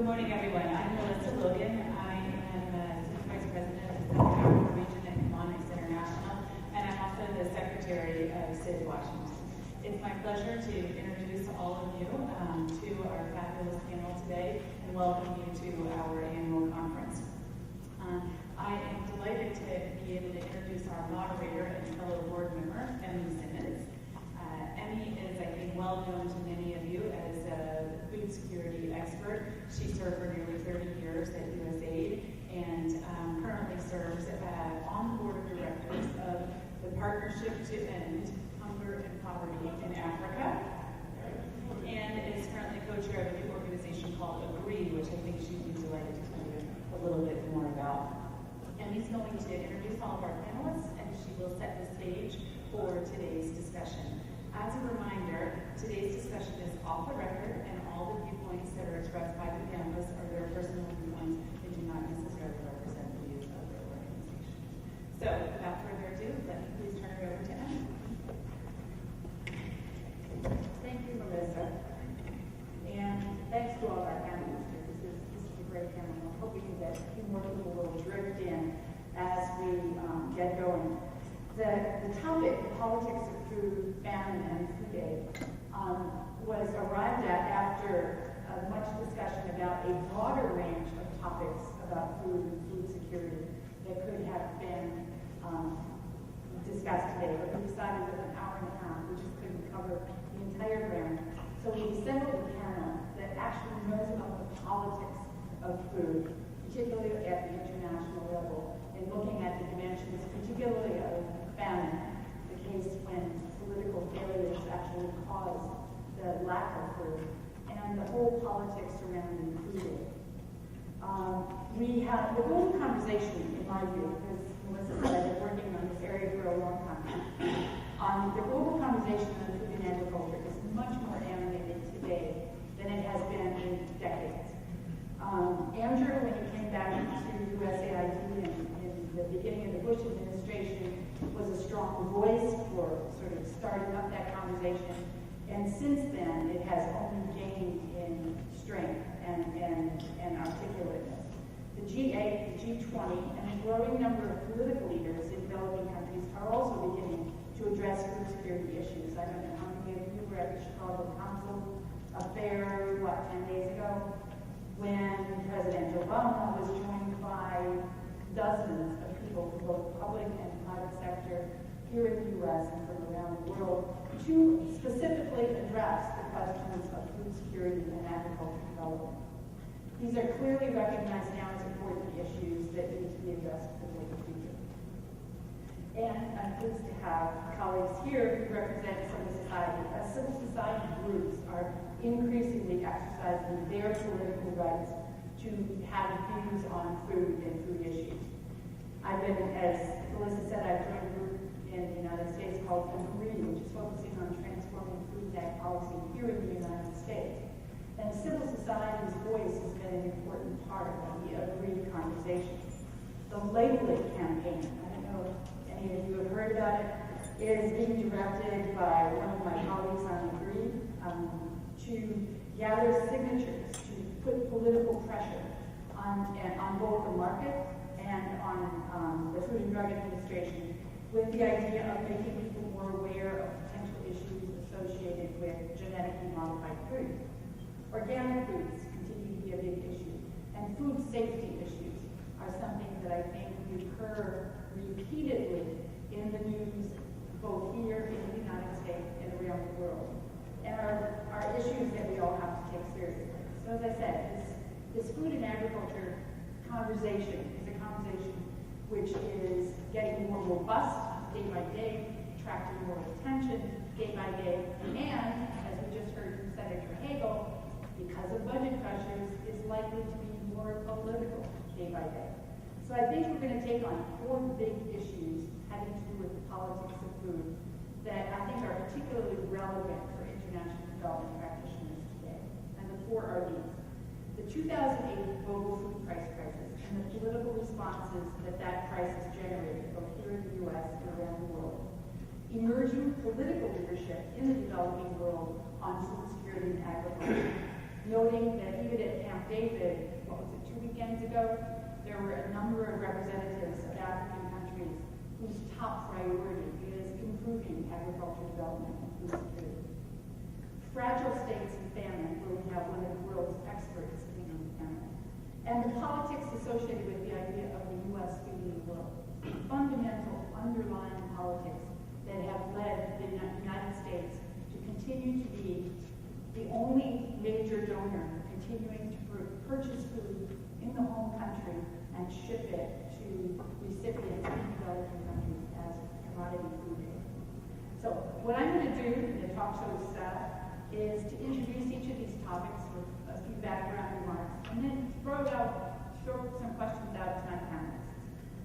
Good morning, everyone. I'm Melissa Logan. I am Senior Vice President of the Africa Region and Economics International, and I'm also the Secretary of SID Washington. It's my pleasure to introduce all of you to our fabulous panel today and welcome you to our annual conference. I am delighted to be able to introduce our moderator and fellow board member, Emmy Simmons. Emmy is, I think, well known to many of you as a food security expert. She served for nearly 30 years at USAID and currently serves on the board of directors of the Partnership to End Hunger and Poverty in Africa, and is currently co-chair of a new organization called Agree, which I think she'd be delighted to tell you a little bit more about. Emmy's going to introduce all of our panelists, and she will set the stage for today's discussion. As a reminder, today's discussion is off the record, and all the viewpoints that are expressed by the panelists are their personal viewpoints and do not necessarily represent the views of their organization. So, without further ado, let me please turn it over to Emmy. Thank you, Melissa. And thanks to all our panelists. This is a great panel. I hope we can get a few more people will drift in as we get going. The topic, the politics of food, famine, and food aid, was arrived at after much discussion about a broader range of topics about food and food security that could have been discussed today. But we decided with an hour and a half, we just couldn't cover the entire ground. So we assembled a panel that actually knows about the politics of food, particularly at the international level, and looking at the dimensions, particularly of famine, the case when political failures actually cause the lack of food, and the whole politics surrounding food aid. We have the global conversation, in my view, because Melissa said I've been working on this area for a long time. The global conversation on food and agriculture is much more animated today than it has been in decades. Andrew, when he came back to USAID in the beginning of the Bush administration, was a strong voice for sort of starting up that conversation. And since then, it has only gained in strength and articulateness. The G8, the G20, and a growing number of political leaders in developing countries are also beginning to address food security issues. I don't know how many of you were at the Chicago Council affair, 10 days ago, when President Obama was joined by dozens of people from both public and private sector here in the U.S. and from around the world to specifically address the questions of food security and agricultural development. These are clearly recognized now as important issues that need to be addressed for the future. And I'm pleased to have colleagues here who represent civil society. As civil society groups are increasingly exercising their political rights to have views on food and food issues. I've been, as Melissa said, I've joined a group in the United States called Agree, which is focusing on transforming food and ag policy here in the United States. And civil society's voice has been an important part of the Agree conversation. The labeling campaign, I don't know if any of you have heard about it, is being directed by one of my colleagues on Agree to gather signatures, to put political pressure on both the market and on the Food and Drug Administration, with the idea of making people more aware of potential issues associated with genetically modified food. Organic foods continue to be a big issue, and food safety issues are something that I think recur repeatedly in the news, both here in the United States and around the world, and are issues that we all have to take seriously. So as I said, this food and agriculture conversation is a conversation which is getting more robust day by day, attracting more attention day by day, and, as we just heard from Senator Hagel, because of budget pressures, is likely to be more political day by day. So I think we're going to take on 4 big issues having to do with the politics of food that I think are particularly relevant for international development practitioners today. And the 4 are these: the 2008 global food price crisis and the political responses that crisis generated, both here in the U.S. and around the world; emerging political leadership in the developing world on food security and agriculture; noting that even at Camp David, what was it, 2 weekends ago, there were a number of representatives of African countries whose top priority is improving agricultural development and food security. Fragile states and famine, where we have one of the world's experts sitting on the panel. And the politics associated with the idea of the U.S. feeding the world. Fundamental underlying politics that have led the United States to continue to be the only major donor, continuing to purchase food in the home country and ship it to recipients in developing countries as commodity food aid. So what I'm going to do in the talk show style is to introduce each of these topics with a few background remarks, and then throw some questions out to my panelists.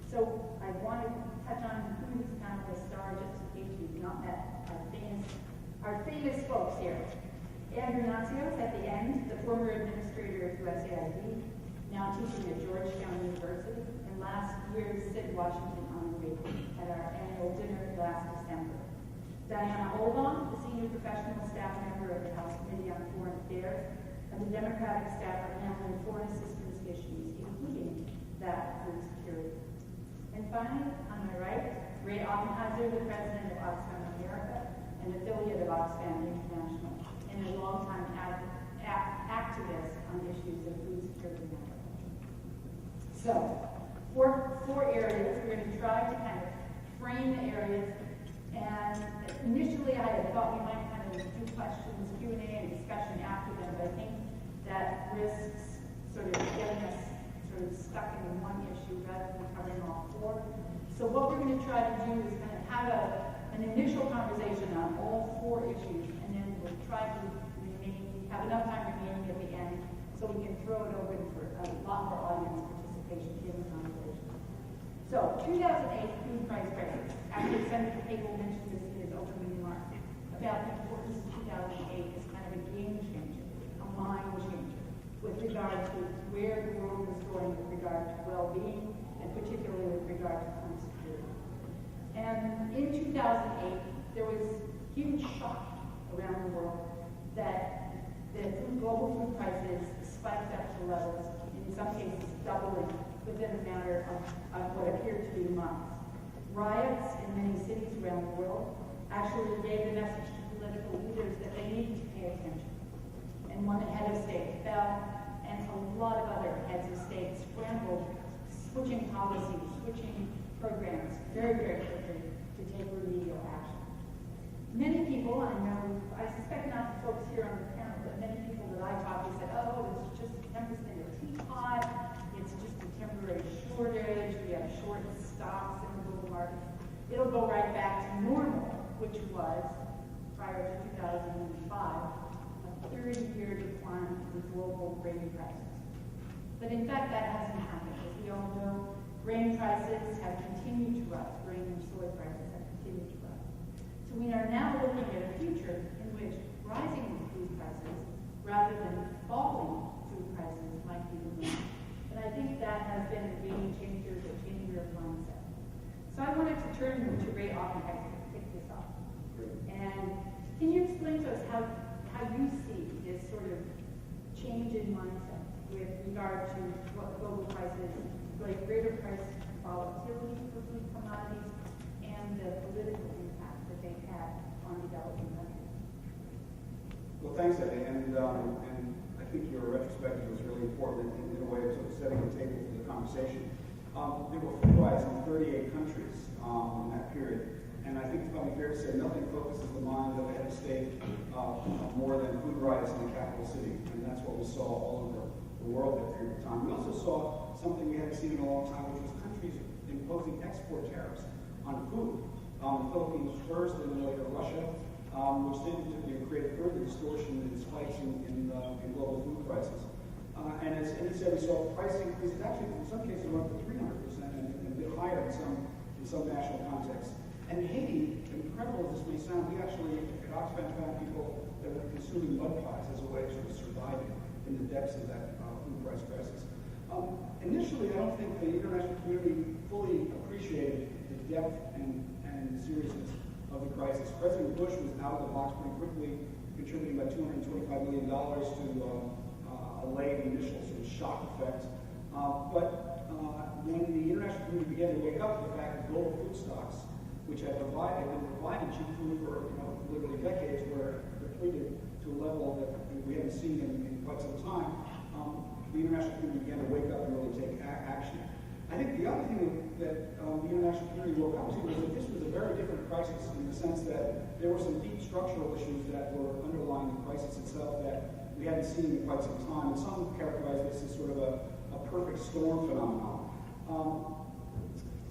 So I want to touch on who these panelists are, just in case you've not met our famous folks here. Andrew Natsios at the end, the former administrator of SID, now teaching at Georgetown University, and last year's SID Washington honoree at our annual dinner last December. Diana Oldham, the senior professional staff member of the House Committee on Foreign Affairs, and the Democratic staff are handling foreign assistance issues, including that food security. And finally, on my right, Ray Oppenheiser, the president of Oxfam America, an affiliate of Oxfam International, and a longtime activist on issues of food security and agriculture. So, four areas. We're going to try to kind of frame the areas. And initially, I had thought we might kind of do questions, Q&A, and discussion after them, but I think that risks sort of getting us sort of stuck in one issue rather than covering all four. So what we're going to try to do is kind of have an initial conversation on all four issues, and then we'll try to have enough time remaining at the end so we can throw it open for a lot more audience participation in the conversation. So, 2008 food price crisis. After Senator Hagel mentioned this in his opening remarks about the importance of 2008 as kind of a game changer, a mind changer, with regard to where the world is going with regard to well-being, and particularly with regard to food security. And in 2008, there was huge shock around the world that the global food prices spiked up to levels, in some cases doubling within a matter of what appeared to be months. Riots in many cities around the world actually gave the message to political leaders that they needed to pay attention. And one head of state fell, and a lot of other heads of state scrambled, switching policies, switching programs very, very quickly to take remedial action. Many people, I suspect not the folks here on the panel, but many people that I talked to said, oh, it's just a tempest in a teapot, it's just a temporary shortage, we have short stocks in the global market. It'll go right back to normal, which was, prior to 2005, a 30-year decline in global grain prices. But in fact, that hasn't happened. As we all know, grain prices have continued to rise, grain and soy prices have continued to rise. So we are now looking at a future in which rising food prices, rather than falling food prices, might be the norm. And I think that has been a game changer, a changer of mindset. So I wanted to turn to Ray Oppenheiser to kick this off. And can you explain to us how you see this sort of change in mindset with regard to what global prices, like greater price volatility for food commodities, and the political impact that they've had on developing countries? Well, thanks, Eddie. And I think your retrospective was really important in a way of sort of setting the table for the conversation. There were food riots in 38 countries in that period. And I think it's probably fair to say nothing focuses the mind of a head of state more than food riots in the capital city. And that's what we saw all over the world at that period of time. We also saw something we hadn't seen in a long time, which was countries imposing export tariffs on food. The Philippines first, and then later Russia, which tended to create further distortion and spikes in global food prices. And as Eddie said, we saw price increases, actually in some cases went up to 300% and a bit higher in some national contexts. And Haiti, incredible as this may sound, we actually at Oxfam found people that were consuming mud pies as a way of sort of surviving in the depths of that food price crisis. Initially, I don't think the international community fully appreciated the depth and seriousness of the crisis. President Bush was out of the box pretty quickly, contributing about $225 million to delay the initial sort of shock effect. But when the international community began to wake up to the fact that global food stocks, which had been providing cheap food for literally decades, were depleted to a level that we haven't seen in quite some time, the international community began to wake up and really take action. I think the other thing that the international community woke up to was that this was a very different crisis in the sense that there were some deep structural issues that were underlying the crisis itself that we hadn't seen in quite some time. And some characterize this as sort of a perfect storm phenomenon.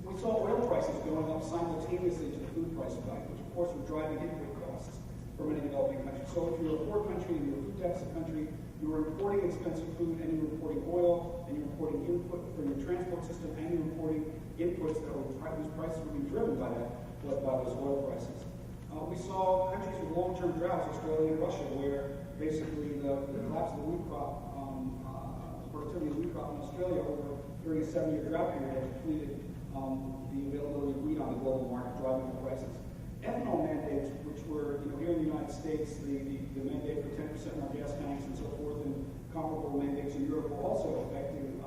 We saw oil prices going up simultaneously to the food price spike, which of course were driving input costs for many developing countries. So if you're a poor country and you're a food deficit country, you were importing expensive food and you were importing oil and you were importing input for your transport system and you were importing inputs whose prices were being driven by those oil prices. We saw countries with long-term droughts, Australia and Russia, where basically the collapse of the wheat crop, productivity of the wheat crop in Australia during a 7-year drought period had depleted the availability of wheat on the global market, driving the prices. Ethanol mandates, which were, here in the United States, the mandate for 10% in our gas tanks and so forth, and comparable mandates in Europe were also affecting,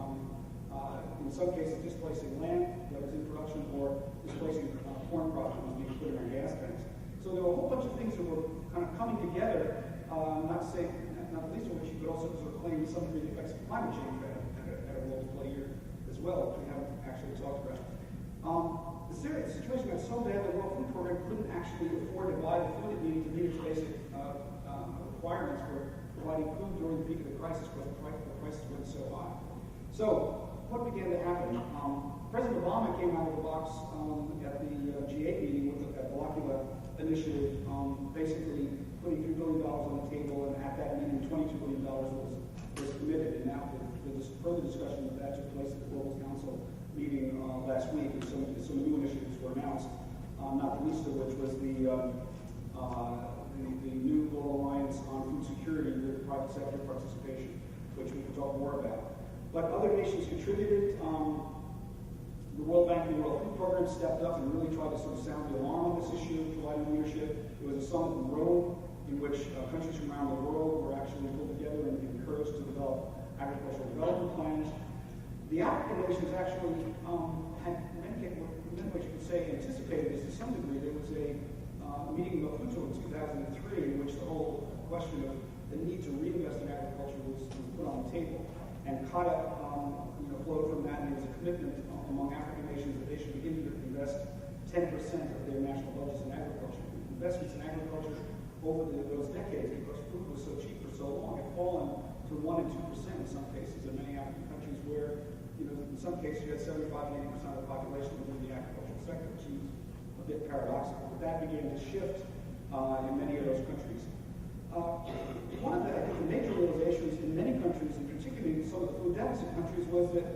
in some cases, displacing land that was in production or displacing corn crop that was being put in our gas tanks. So there were a whole bunch of things that were kind of coming together, not the least of which you could also sort of claim some degree the effects of climate change had a role to play here as well, which we haven't actually talked about. The situation got so bad that the World Food Program couldn't actually afford to buy the food it needed to meet its basic requirements for providing food during the peak of the crisis because the prices went so high. So what began to happen? President Obama came out of the box at the G8 meeting with that Blockula initiative, basically putting $3 billion on the table, and at that meeting, $22 billion was committed. And now the further discussion of that took place at the Global Council meeting last week, and some new initiatives were announced, not the least of which was the new Global Alliance on Food Security with private sector participation, which we can talk more about. But other nations contributed. The World Bank and the World Food Program stepped up and really tried to sort of sound the alarm on this issue, providing leadership. There was a summit in Rome in which countries from around the world were actually pulled together and encouraged to develop agricultural development plans. The African nations actually had, in many ways you could say, anticipated this to some degree. There was a meeting of Maputo in 2003 in which the whole question of the need to reinvest in agriculture was put on the table. And CADA flowed from that, and there was a commitment among African nations that they should begin to invest 10% of their national budgets in agriculture. Investments in agriculture over those decades, because food was so cheap for so long, had fallen to 1% and 2% in some cases in many African countries where, in some cases you had 75 and 80% of the population within the agricultural sector, which seems a bit paradoxical. But that began to shift in many of those countries. One of the, I think, the major realizations in many countries, and particularly some of the food deficit countries, was that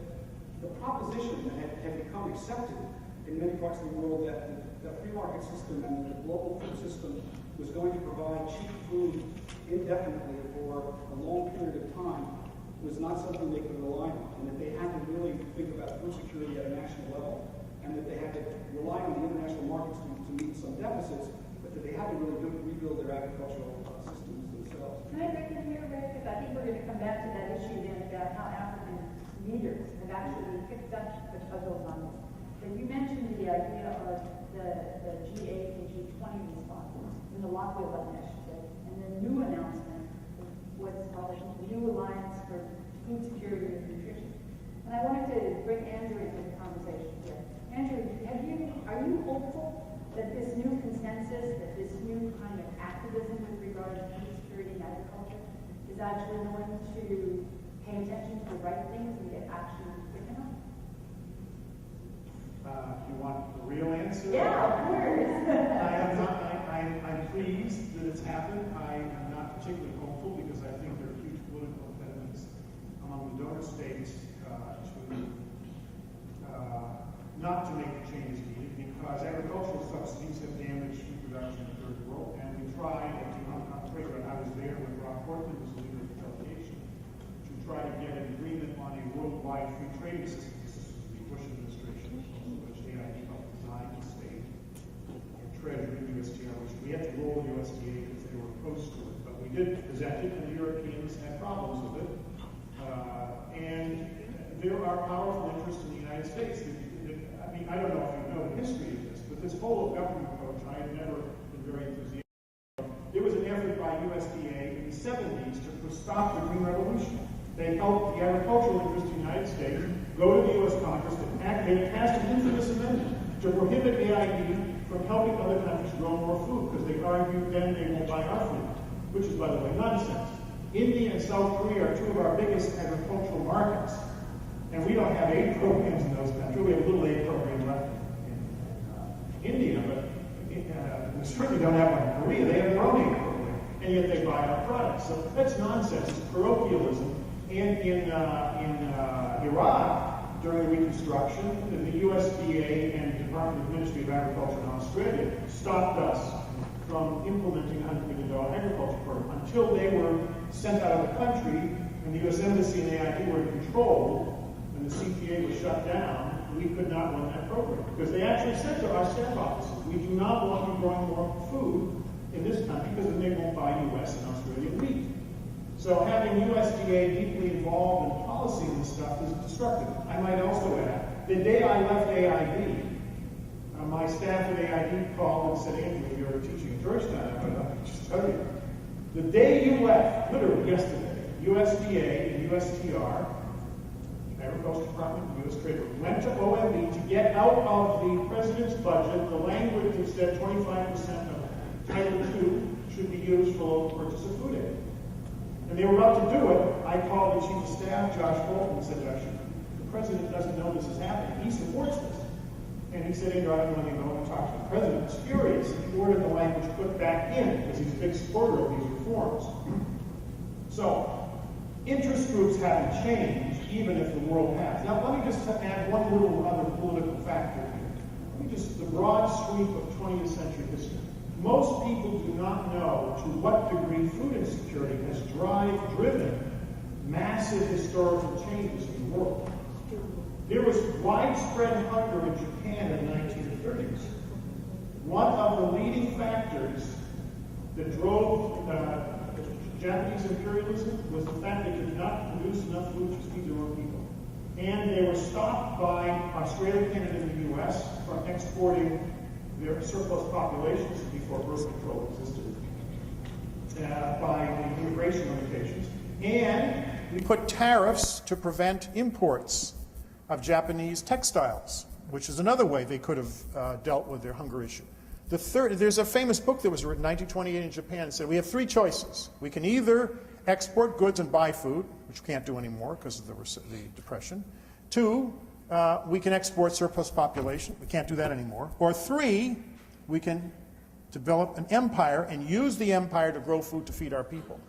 the proposition that had become accepted in many parts of the world that the free market system and the global food system was going to provide cheap food indefinitely for a long period of time was not something they could rely on, and that they had to really think about food security at a national level, and that they had to rely on the international markets to meet some deficits, but that they had to really rebuild their agricultural systems themselves. Can I break in here, Ray? Because I think we're going to come back to that issue then about how African leaders have actually picked up the puzzles on this. But you mentioned the idea of the G8 and G20 responses in the Blockula initiative, and the new announcement of what's called the New Alliance for Food Security and Nutrition. And I wanted to bring Andrew into the conversation here. Andrew, are you hopeful that this new consensus, that this new kind of activism with regard to food security and agriculture is actually going to pay attention to the right things and get action quick enough? You want the real answer? Yeah, of course. I'm pleased that it's happened. I am not particularly hopeful because I think there are huge political impediments among the donor states not to make the changes needed, because agricultural subsidies have damaged food production in the third world, and we tried, as you know, I was there when Rob Portman was the leader of the delegation, to try to get an agreement on a worldwide free trading system. This is the Bush administration, which AID helped design the state, and Treasury, USDA, which we had to roll the USDA because they were opposed to it. But we did present it, and the Europeans had problems with it. there are powerful interests in the United States. I mean, I don't know if you know the history of this, but this whole government approach, I have never been very enthusiastic. There was an effort by USDA in the 70s to stop the Green Revolution. They helped the agricultural interest in the United States go to the U.S. Congress and they passed an infamous amendment to prohibit AID from helping other countries grow more food, because they argued then they won't buy our food, which is, by the way, nonsense. India and South Korea are two of our biggest agricultural markets, and we don't have aid programs in those countries. We have a little aid program left in India, but we certainly don't have one in Korea. They have their own aid program, and yet they buy our products. So that's nonsense. It's parochialism. And in Iraq, during Reconstruction, the USDA and the Department of Ministry of Agriculture in Australia stopped us from implementing $100 million agriculture program until they were sent out of the country, and the U.S. Embassy and AID were controlled, and the CPA was shut down. We could not run that program because they actually said to our staff offices, we do not want you growing more food in this country because then they won't buy U.S. and Australian wheat. So having USDA deeply involved in policy and this stuff is destructive. I might also add, the day I left AID, my staff at AID called and said, Andrew, you're teaching at Georgetown, I'll just tell you. The day you left, literally yesterday, USDA and USTR, Agriculture Department and U.S. Trade Bureau, went to OMB to get out of the president's budget the language that said 25% of Title II should be used for local purchase of food aid. And they were about to do it. I called the chief of staff, Josh Bolton, and said, Josh, the president doesn't know this is happening. He supports this. And he said, Andrew, I don't want to go and talk to the president. He's furious. And he ordered the language put back in because he's a big supporter of these reforms. So, interest groups haven't changed, even if the world has. Now, let me just add one little other political factor here. Let me just, the broad sweep of 20th century history. Most people do not know to what degree food insecurity has driven massive historical changes in the world. There was widespread hunger in Japan in the 1930s. One of the leading factors that drove Japanese imperialism was the fact they could not produce enough food to feed their own people. And they were stopped by Australia, Canada, and the U.S. from exporting their surplus populations before birth control existed by the immigration limitations. And we put tariffs to prevent imports of Japanese textiles, which is another way they could have dealt with their hunger issue. There's a famous book that was written in 1928 in Japan that said we have three choices. We can either export goods and buy food, which we can't do anymore because of the Depression. 2, we can export surplus population. We can't do that anymore. Or 3, we can develop an empire and use the empire to grow food to feed our people.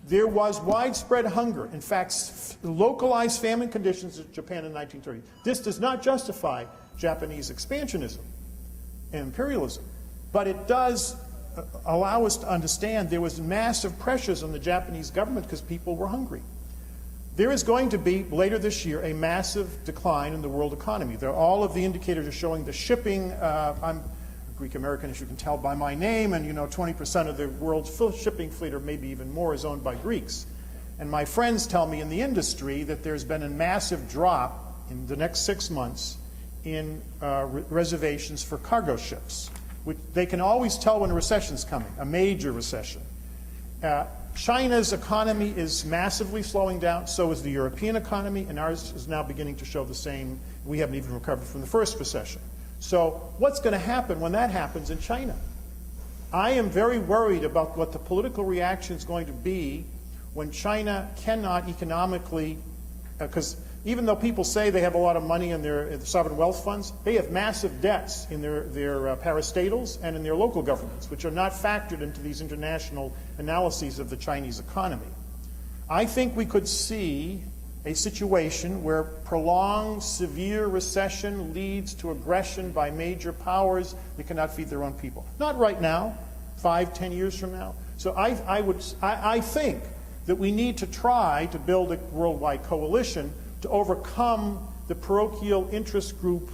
There was widespread hunger. In fact, localized famine conditions in Japan in the 1930s. This does not justify Japanese expansionism and imperialism, but it does allow us to understand there was massive pressures on the Japanese government because people were hungry. There is going to be, later this year, a massive decline in the world economy. All of the indicators are showing the shipping. I'm Greek American, as you can tell by my name, and 20% of the world's shipping fleet, or maybe even more, is owned by Greeks. And my friends tell me in the industry that there's been a massive drop in the next 6 months in reservations for cargo ships. Which they can always tell when a recession's coming, a major recession. China's economy is massively slowing down, so is the European economy, and ours is now beginning to show the same. We haven't even recovered from the first recession. So what's going to happen when that happens in China? I am very worried about what the political reaction is going to be when China cannot economically, because even though people say they have a lot of money in their sovereign wealth funds, they have massive debts in their parastatals and in their local governments, which are not factored into these international analyses of the Chinese economy. I think we could see a situation where prolonged, severe recession leads to aggression by major powers that cannot feed their own people. Not right now, 5, 10 years from now. So I think that we need to try to build a worldwide coalition to overcome the parochial interest group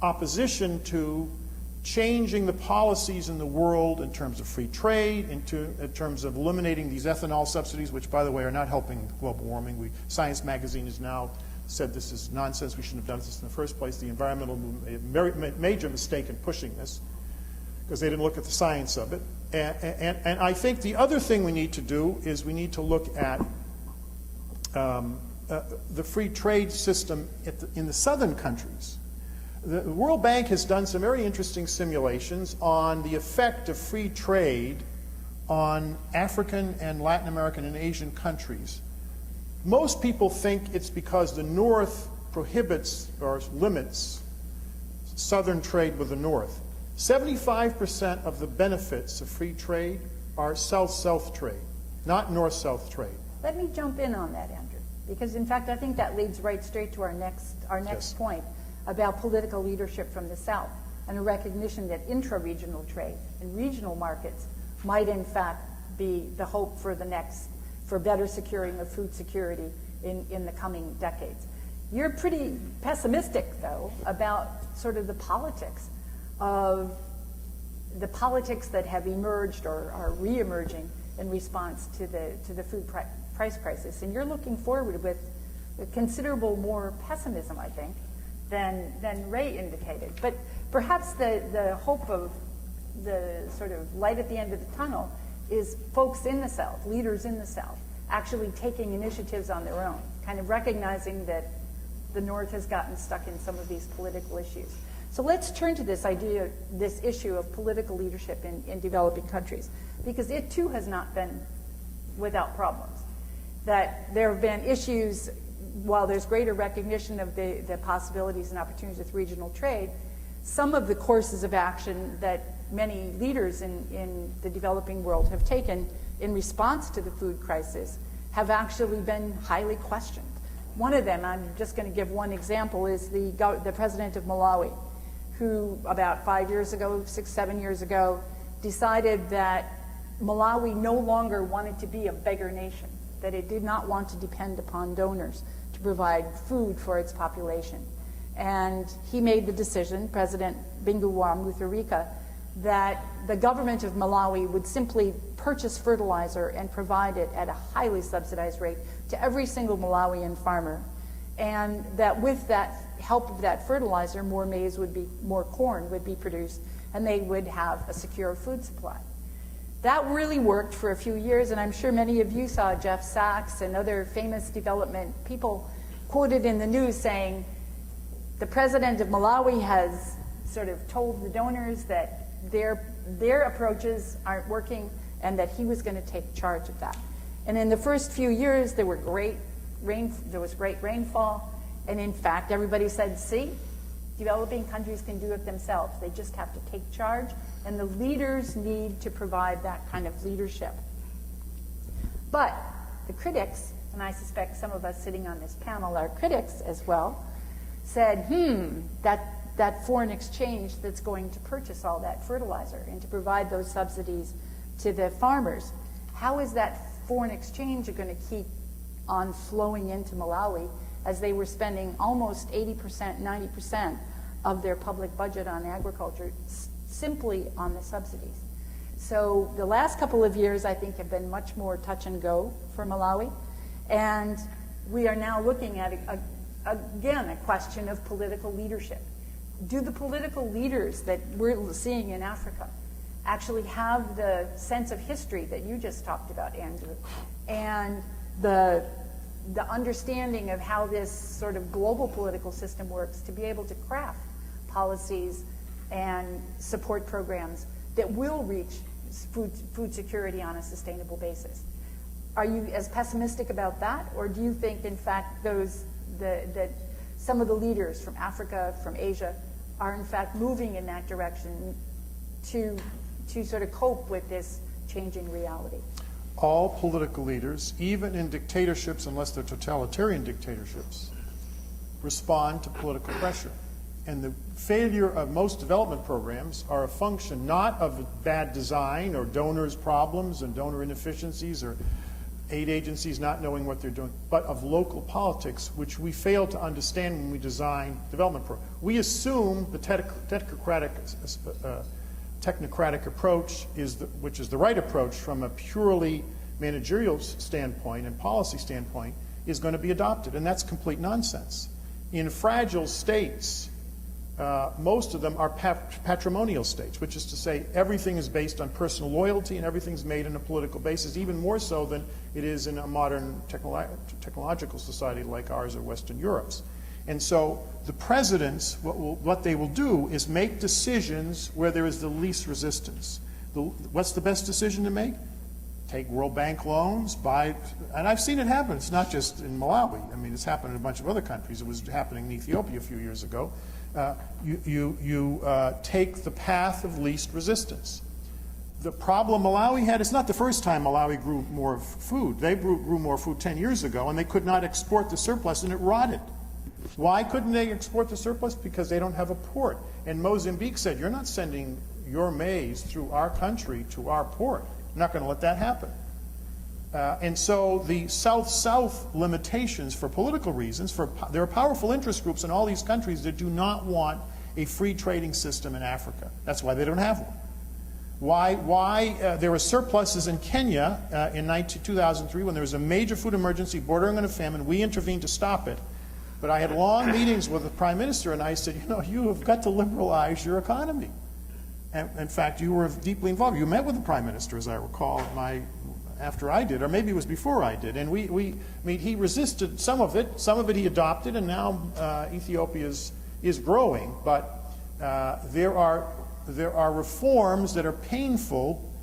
opposition to changing the policies in the world in terms of free trade, in terms of eliminating these ethanol subsidies, which, by the way, are not helping global warming. Science magazine is now said this is nonsense, we shouldn't have done this in the first place. The environmental movement made a major mistake in pushing this because they didn't look at the science of it. And I think the other thing we need to do is we need to look at the free trade system in the southern countries. The World Bank has done some very interesting simulations on the effect of free trade on African and Latin American and Asian countries. Most people think it's because the North prohibits or limits southern trade with the North. 75% of the benefits of free trade are south-south trade, not north-south trade. Let me jump in on that, Andrew, because in fact I think that leads right straight to our next Yes. point about political leadership from the South and a recognition that intra-regional trade and regional markets might in fact be the hope for better securing of food security in the coming decades. You're pretty pessimistic, though, about sort of the politics that have emerged or are re-emerging in response to the food price crisis. And you're looking forward with considerable more pessimism, I think, than Ray indicated. But perhaps the hope of the sort of light at the end of the tunnel is folks in the South, leaders in the South, actually taking initiatives on their own, kind of recognizing that the North has gotten stuck in some of these political issues. So let's turn to this issue of political leadership in developing countries, because it too has not been without problems. That there have been issues, while there's greater recognition of the possibilities and opportunities with regional trade, some of the courses of action that many leaders in the developing world have taken in response to the food crisis have actually been highly questioned. One of them, I'm just going to give one example, is the president of Malawi, who about 7 years ago, decided that Malawi no longer wanted to be a beggar nation, that it did not want to depend upon donors to provide food for its population. And he made the decision, President Bingu wa Mutharika, that the government of Malawi would simply purchase fertilizer and provide it at a highly subsidized rate to every single Malawian farmer. And that with that help of that fertilizer, more corn would be produced, and they would have a secure food supply. That really worked for a few years, and I'm sure many of you saw Jeff Sachs and other famous development people quoted in the news saying, the president of Malawi has sort of told the donors that their approaches aren't working and that he was going to take charge of that. And in the first few years, there was great rainfall, and in fact, everybody said, see, developing countries can do it themselves. They just have to take charge, and the leaders need to provide that kind of leadership. But the critics, and I suspect some of us sitting on this panel are critics as well, said, that foreign exchange that's going to purchase all that fertilizer and to provide those subsidies to the farmers, how is that foreign exchange going to keep on flowing into Malawi as they were spending almost 80%, 90% of their public budget on agriculture simply on the subsidies? So the last couple of years, I think, have been much more touch and go for Malawi. And we are now looking at, again, a question of political leadership. Do the political leaders that we're seeing in Africa actually have the sense of history that you just talked about, Andrew, and the understanding of how this sort of global political system works to be able to craft policies and support programs that will reach food security on a sustainable basis? Are you as pessimistic about that, or do you think, in fact, that some of the leaders from Africa, from Asia, are in fact moving in that direction to sort of cope with this changing reality? All political leaders, even in dictatorships, unless they're totalitarian dictatorships, respond to political pressure. And the failure of most development programs are a function not of bad design or donors' problems and donor inefficiencies or aid agencies not knowing what they're doing, but of local politics, which we fail to understand when we design development programs. We assume the technocratic approach which is the right approach from a purely managerial standpoint and policy standpoint, is going to be adopted, and that's complete nonsense. In fragile states, most of them are patrimonial states, which is to say everything is based on personal loyalty and everything's made on a political basis, even more so than it is in a modern technological society like ours or Western Europe's. And so the presidents, what they will do is make decisions where there is the least resistance. What's the best decision to make? Take World Bank loans, and I've seen it happen. It's not just in Malawi. I mean, it's happened in a bunch of other countries. It was happening in Ethiopia a few years ago. You take the path of least resistance. The problem Malawi had, it's not the first time Malawi grew more food. They grew more food 10 years ago, and they could not export the surplus, and it rotted. Why couldn't they export the surplus? Because they don't have a port. And Mozambique said, you're not sending your maize through our country to our port. We're not going to let that happen. And so the South-South limitations for political reasons, there are powerful interest groups in all these countries that do not want a free trading system in Africa. That's why they don't have one. Why there were surpluses in Kenya in 2003 when there was a major food emergency bordering on a famine. We intervened to stop it. But I had long meetings with the Prime Minister, and I said, you have got to liberalize your economy. And in fact, you were deeply involved. You met with the Prime Minister, as I recall, after I did, or maybe it was before I did. And he resisted some of it. Some of it he adopted, and now Ethiopia is growing. But there are reforms that are painful.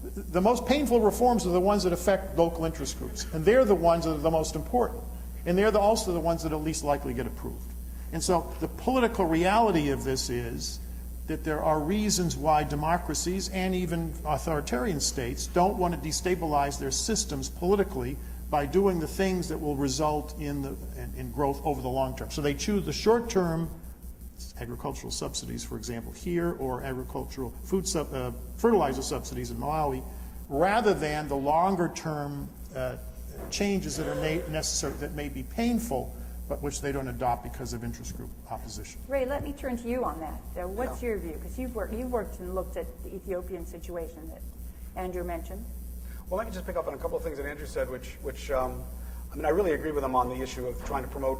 The most painful reforms are the ones that affect local interest groups, and they're the ones that are the most important. And they're also the ones that are least likely get approved. And so the political reality of this is that there are reasons why democracies and even authoritarian states don't want to destabilize their systems politically by doing the things that will result in growth over the long term. So they choose the short term, agricultural subsidies, for example, here, or agricultural fertilizer subsidies in Malawi, rather than the longer term changes that are necessary, that may be painful, but which they don't adopt because of interest group opposition. Ray, let me turn to you on that. What's your view? Because you've worked and looked at the Ethiopian situation that Andrew mentioned. Well, let me just pick up on a couple of things that Andrew said, which I really agree with him on the issue of trying to promote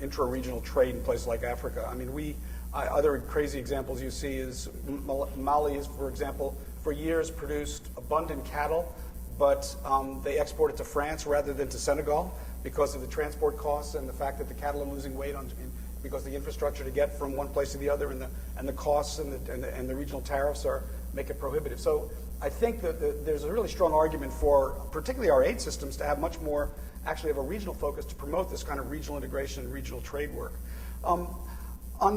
intra-regional trade in places like Africa. I mean, other crazy examples you see is Mali is, for example, for years produced abundant cattle, but they export it to France rather than to Senegal because of the transport costs and the fact that the cattle are losing weight because the infrastructure to get from one place to the other and the costs and the regional tariffs make it prohibitive. So I think that there's a really strong argument for particularly our aid systems to have much more actually of a regional focus to promote this kind of regional integration and regional trade work.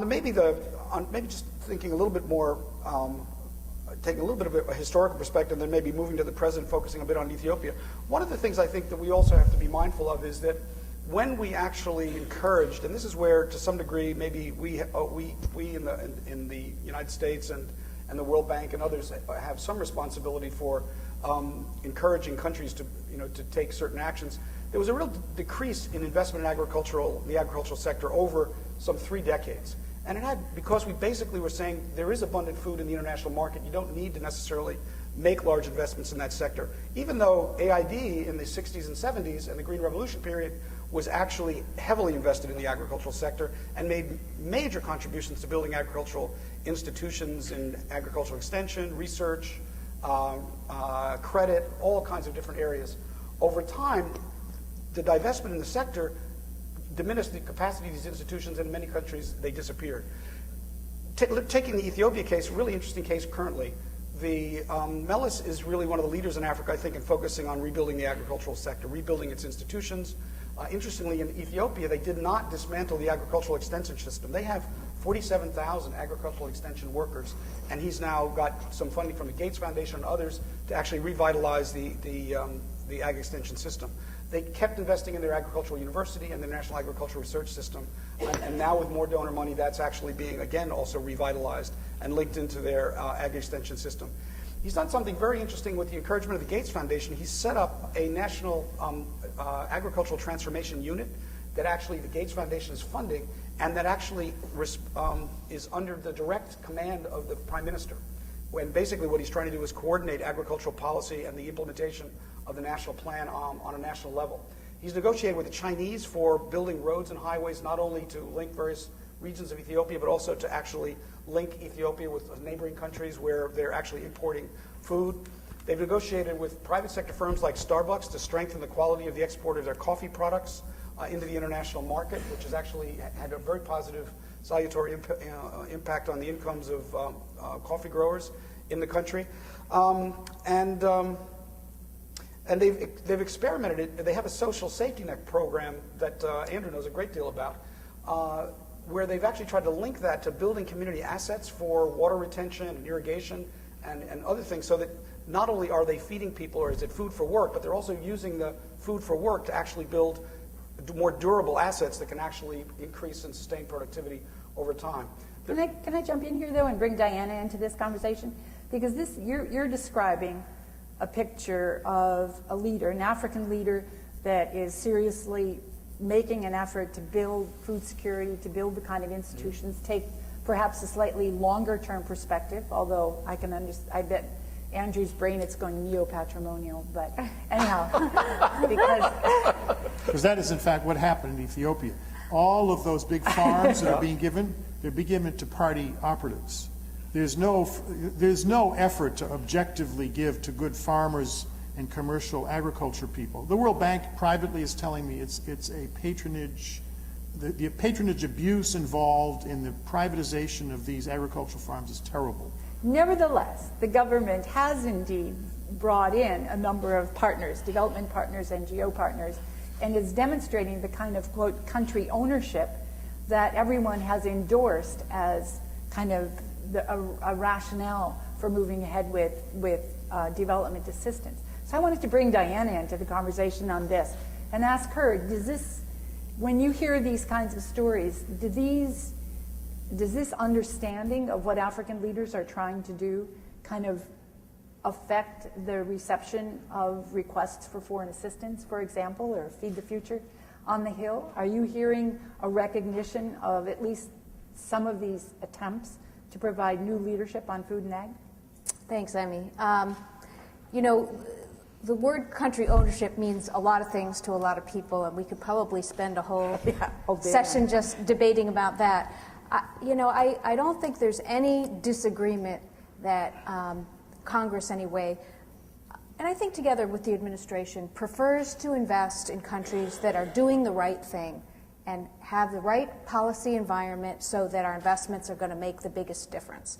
Maybe just thinking a little bit more. Taking a little bit of a historical perspective, then maybe moving to the present, focusing a bit on Ethiopia. One of the things I think that we also have to be mindful of is that when we actually encouraged, and this is where, to some degree, maybe we in the United States and the World Bank and others have some responsibility for encouraging countries to take certain actions. There was a real decrease in investment in the agricultural sector over some 3 decades. And it had, because we basically were saying there is abundant food in the international market, you don't need to necessarily make large investments in that sector. Even though AID in the 60s and 70s and the Green Revolution period was actually heavily invested in the agricultural sector and made major contributions to building agricultural institutions in agricultural extension, research, credit, all kinds of different areas. Over time, the divestment in the sector diminished the capacity of these institutions, and in many countries they disappeared. Taking the Ethiopia case, a really interesting case currently, the Melis is really one of the leaders in Africa, I think, in focusing on rebuilding the agricultural sector, rebuilding its institutions. Interestingly, in Ethiopia, they did not dismantle the agricultural extension system. They have 47,000 agricultural extension workers, and he's now got some funding from the Gates Foundation and others to actually revitalize the ag extension system. They kept investing in their agricultural university and the National Agricultural Research System, and now with more donor money, that's actually being, again, also revitalized and linked into their ag extension system. He's done something very interesting with the encouragement of the Gates Foundation. He's set up a national agricultural transformation unit that actually the Gates Foundation is funding, and that actually is under the direct command of the Prime Minister. When basically what he's trying to do is coordinate agricultural policy and the implementation of the national plan on a national level. He's negotiated with the Chinese for building roads and highways, not only to link various regions of Ethiopia, but also to actually link Ethiopia with neighboring countries where they're actually importing food. They've negotiated with private sector firms like Starbucks to strengthen the quality of the export of their coffee products into the international market, which has actually had a very positive salutary impact on the incomes of coffee growers in the country. And they've experimented. They have a social safety net program that Andrew knows a great deal about, where they've actually tried to link that to building community assets for water retention and irrigation and other things, so that not only are they feeding people or is it food for work, but they're also using the food for work to actually build more durable assets that can actually increase and sustain productivity over time. Can I jump in here, though, and bring Diana into this conversation? Because you're describing a picture of a leader, an African leader that is seriously making an effort to build food security, to build the kind of institutions, take perhaps a slightly longer-term perspective, although I bet Andrew's brain, it's going neo-patrimonial, but anyhow, because that is in fact what happened in Ethiopia. All of those big farms that are being given, they're being given to party operatives. There's no effort to objectively give to good farmers and commercial agriculture people. The World Bank privately is telling me it's a patronage, the patronage abuse involved in the privatization of these agricultural farms is terrible. Nevertheless, the government has indeed brought in a number of partners, development partners, NGO partners, and is demonstrating the kind of, quote, country ownership that everyone has endorsed as kind of a rationale for moving ahead with development assistance. So I wanted to bring Diana into the conversation on this and ask her, when you hear these kinds of stories, does this understanding of what African leaders are trying to do kind of affect the reception of requests for foreign assistance, for example, or Feed the Future on the Hill? Are you hearing a recognition of at least some of these attempts to provide new leadership on food and ag? Thanks, Emmy. You know, the word country ownership means a lot of things to a lot of people, and we could probably spend a whole session just debating about that. I don't think there's any disagreement that Congress, anyway, and I think together with the administration, prefers to invest in countries that are doing the right thing and have the right policy environment so that our investments are going to make the biggest difference.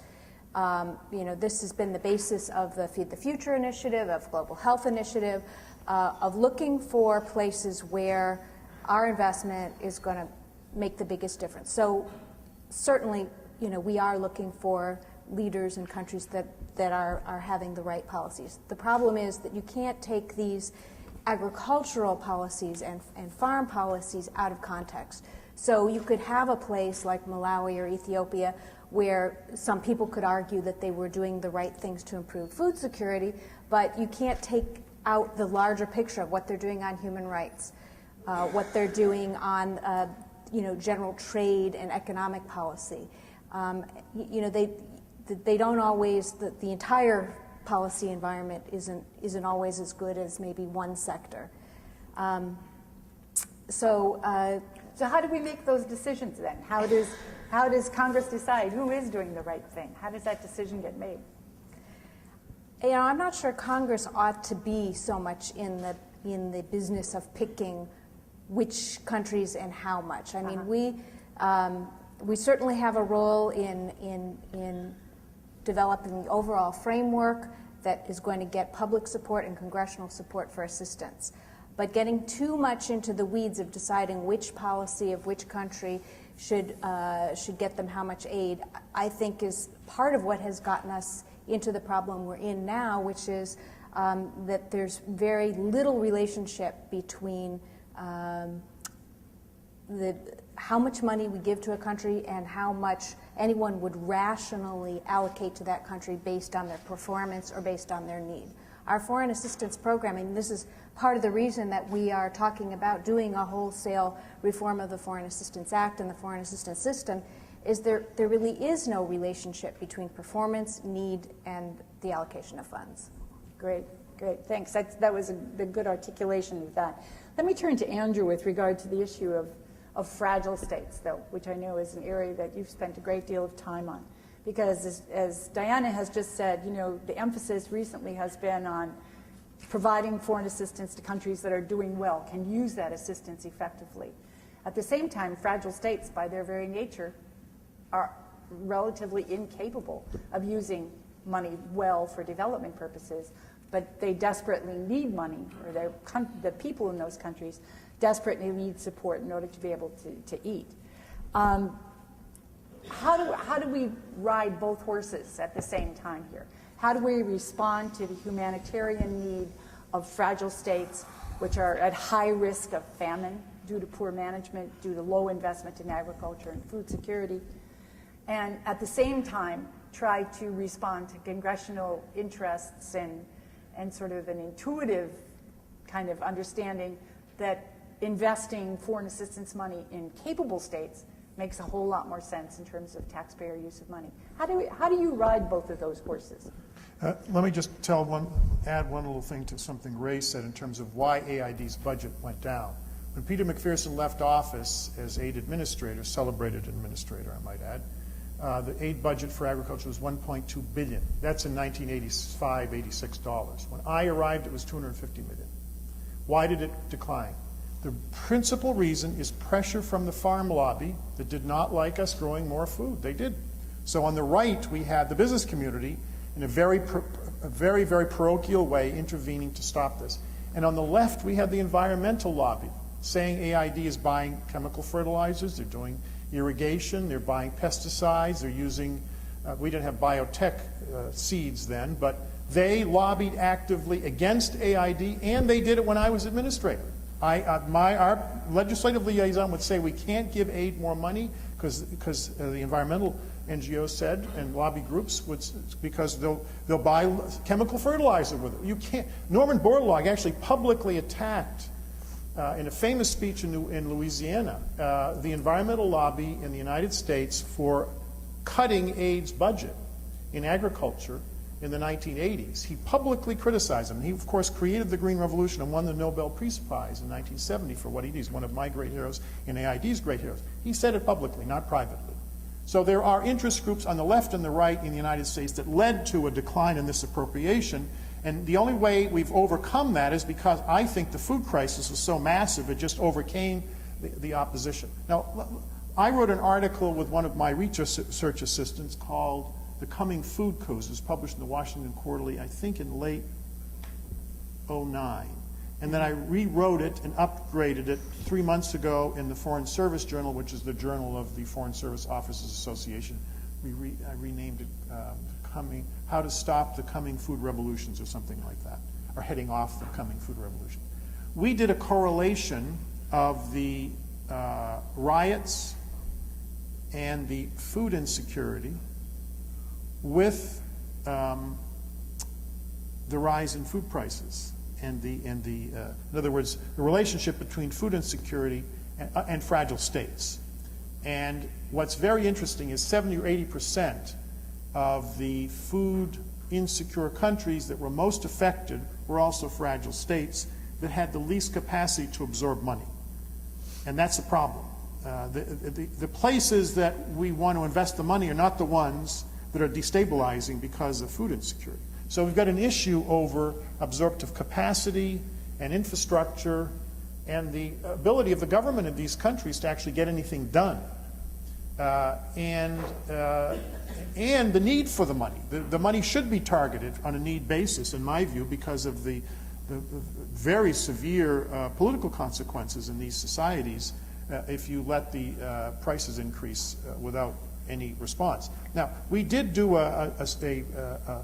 This has been the basis of the Feed the Future initiative, of Global Health Initiative, of looking for places where our investment is going to make the biggest difference. So certainly, we are looking for leaders in countries that are having the right policies. The problem is that you can't take these agricultural policies and farm policies out of context. So you could have a place like Malawi or Ethiopia where some people could argue that they were doing the right things to improve food security, but you can't take out the larger picture of what they're doing on human rights, what they're doing on general trade and economic policy. They don't always, the entire policy environment isn't always as good as maybe one sector. So how do we make those decisions then? How does Congress decide who is doing the right thing? How does that decision get made? I'm not sure Congress ought to be so much in the business of picking which countries and how much. I mean, we certainly have a role in developing the overall framework that is going to get public support and congressional support for assistance. But getting too much into the weeds of deciding which policy of which country should get them how much aid, I think is part of what has gotten us into the problem we're in now, which is that there's very little relationship between how much money we give to a country and how much anyone would rationally allocate to that country based on their performance or based on their need. Our foreign assistance program, and this is part of the reason that we are talking about doing a wholesale reform of the Foreign Assistance Act and the foreign assistance system, is there really is no relationship between performance, need, and the allocation of funds. Great. Great, thanks. That was the good articulation of that. Let me turn to Andrew with regard to the issue of fragile states, though, which I know is an area that you've spent a great deal of time on. Because as Diana has just said, the emphasis recently has been on providing foreign assistance to countries that are doing well, can use that assistance effectively. At the same time, fragile states, by their very nature, are relatively incapable of using money well for development purposes, but they desperately need money, or the people in those countries desperately need support in order to be able to eat. How do we ride both horses at the same time here? How do we respond to the humanitarian need of fragile states, which are at high risk of famine due to poor management, due to low investment in agriculture and food security, and at the same time try to respond to congressional interests and sort of an intuitive kind of understanding that investing foreign assistance money in capable states makes a whole lot more sense in terms of taxpayer use of money. How do you ride both of those horses? Let me just add one little thing to something Ray said in terms of why AID's budget went down. When Peter McPherson left office as aid administrator, celebrated administrator, I might add, the aid budget for agriculture was $1.2 billion. That's in 1985, $86. When I arrived, it was $250 million. Why did it decline? The principal reason is pressure from the farm lobby that did not like us growing more food. They did. So on the right, we had the business community in a very, very parochial way intervening to stop this. And on the left, we had the environmental lobby saying AID is buying chemical fertilizers, they're doing irrigation, they're buying pesticides, they're using, we didn't have biotech seeds then, but they lobbied actively against AID, and they did it when I was administrator. Our legislative liaison would say we can't give aid more money because the environmental NGOs said, and lobby groups would, because they'll buy chemical fertilizer with it. You can't. Norman Borlaug actually publicly attacked, in a famous speech in Louisiana, the environmental lobby in the United States for cutting aid's budget in agriculture in the 1980s. He publicly criticized them. He, of course, created the Green Revolution and won the Nobel Peace Prize in 1970 for what he did. He's one of my great heroes and AID's great heroes. He said it publicly, not privately. So there are interest groups on the left and the right in the United States that led to a decline in this appropriation. And the only way we've overcome that is because I think the food crisis was so massive, it just overcame the opposition. Now, I wrote an article with one of my research assistants called The Coming Food Coups. It was published in the Washington Quarterly, I think in late 2009. And then I rewrote it and upgraded it 3 months ago in the Foreign Service Journal, which is the journal of the Foreign Service Officers Association. I renamed it How to Stop the Coming Food Revolutions or something like that, or Heading Off the Coming Food Revolution. We did a correlation of the riots and the food insecurity with the rise in food prices and in other words, the relationship between food insecurity and fragile states. And what's very interesting is 70 or 80% of the food insecure countries that were most affected were also fragile states that had the least capacity to absorb money. And that's a problem. The places that we want to invest the money are not the ones that are destabilizing because of food insecurity. So we've got an issue over absorptive capacity and infrastructure and the ability of the government in these countries to actually get anything done. And the need for the money. The money should be targeted on a need basis, in my view, because of the very severe political consequences in these societies if you let the prices increase without any response. Now, we did do an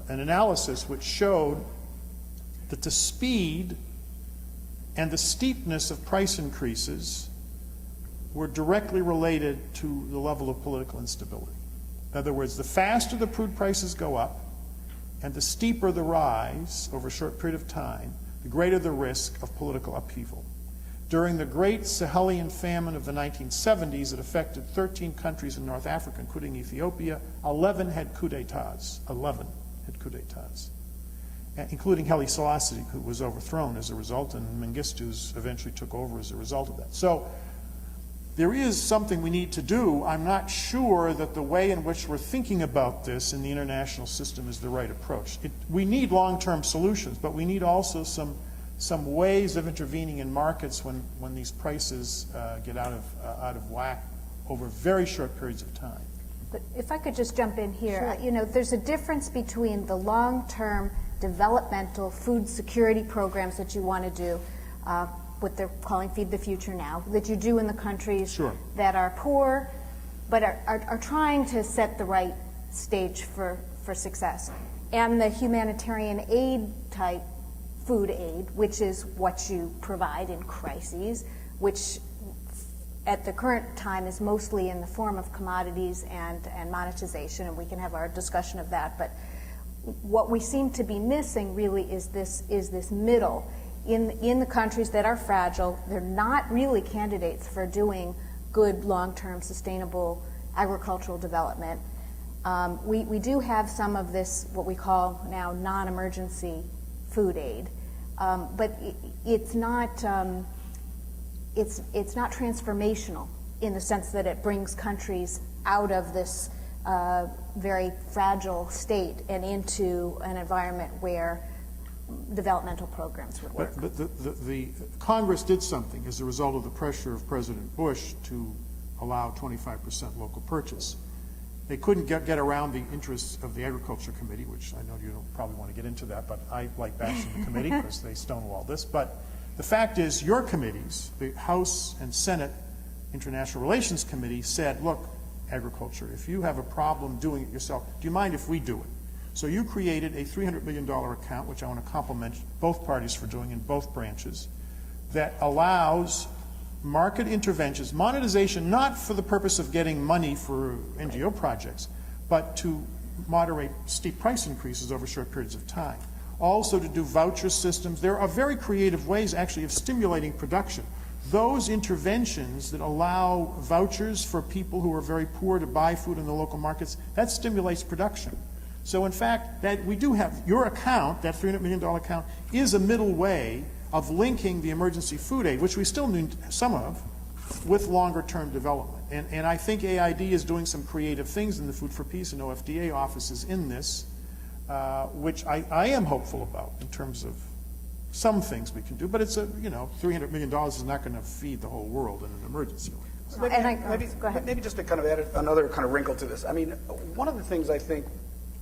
analysis which showed that the speed and the steepness of price increases were directly related to the level of political instability. In other words, the faster the food prices go up and the steeper the rise over a short period of time, the greater the risk of political upheaval. During the Great Sahelian Famine of the 1970s, it affected 13 countries in North Africa, including Ethiopia. 11 had coups d'etats. 11 had coups d'etats. including Haile Selassie, who was overthrown as a result, and Mengistu's eventually took over as a result of that. So there is something we need to do. I'm not sure that the way in which we're thinking about this in the international system is the right approach. We need long-term solutions, but we need also some ways of intervening in markets when these prices get out of whack over very short periods of time. But if I could just jump in here, you know, there's a difference between the long-term developmental food security programs that you want to do, what they're calling Feed the Future now, that you do in the countries that are poor, but are trying to set the right stage for success, and the humanitarian aid type food aid, which is what you provide in crises, which at the current time is mostly in the form of commodities and monetization, and we can have our discussion of that. But what we seem to be missing really is this middle. In the countries that are fragile, they're not really candidates for doing good long-term sustainable agricultural development. We do have some of this, what we call now non-emergency food aid, but it's not transformational in the sense that it brings countries out of this very fragile state and into an environment where developmental programs would work. But the Congress did something as a result of the pressure of President Bush to allow 25% local purchase. They couldn't get around the interests of the Agriculture Committee, which I know you don't probably want to get into that, but I like bashing the committee because they stonewall this. But the fact is, your committees, the House and Senate International Relations Committee, said, look, agriculture, if you have a problem doing it yourself, do you mind if we do it? So you created a $300 million account, which I want to compliment both parties for doing in both branches, that allows market interventions, monetization, not for the purpose of getting money for NGO projects, but to moderate steep price increases over short periods of time. Also to do voucher systems. There are very creative ways, actually, of stimulating production. Those interventions that allow vouchers for people who are very poor to buy food in the local markets, that stimulates production. So in fact, that we do have your account, that $300 million account, is a middle way of linking the emergency food aid, which we still need some of, with longer term development. And I think AID is doing some creative things in the Food for Peace and OFDA offices in this, which I am hopeful about in terms of some things we can do. But it's $300 million is not going to feed the whole world in an emergency. Go ahead. Maybe just to kind of add another kind of wrinkle to this. I mean, one of the things I think,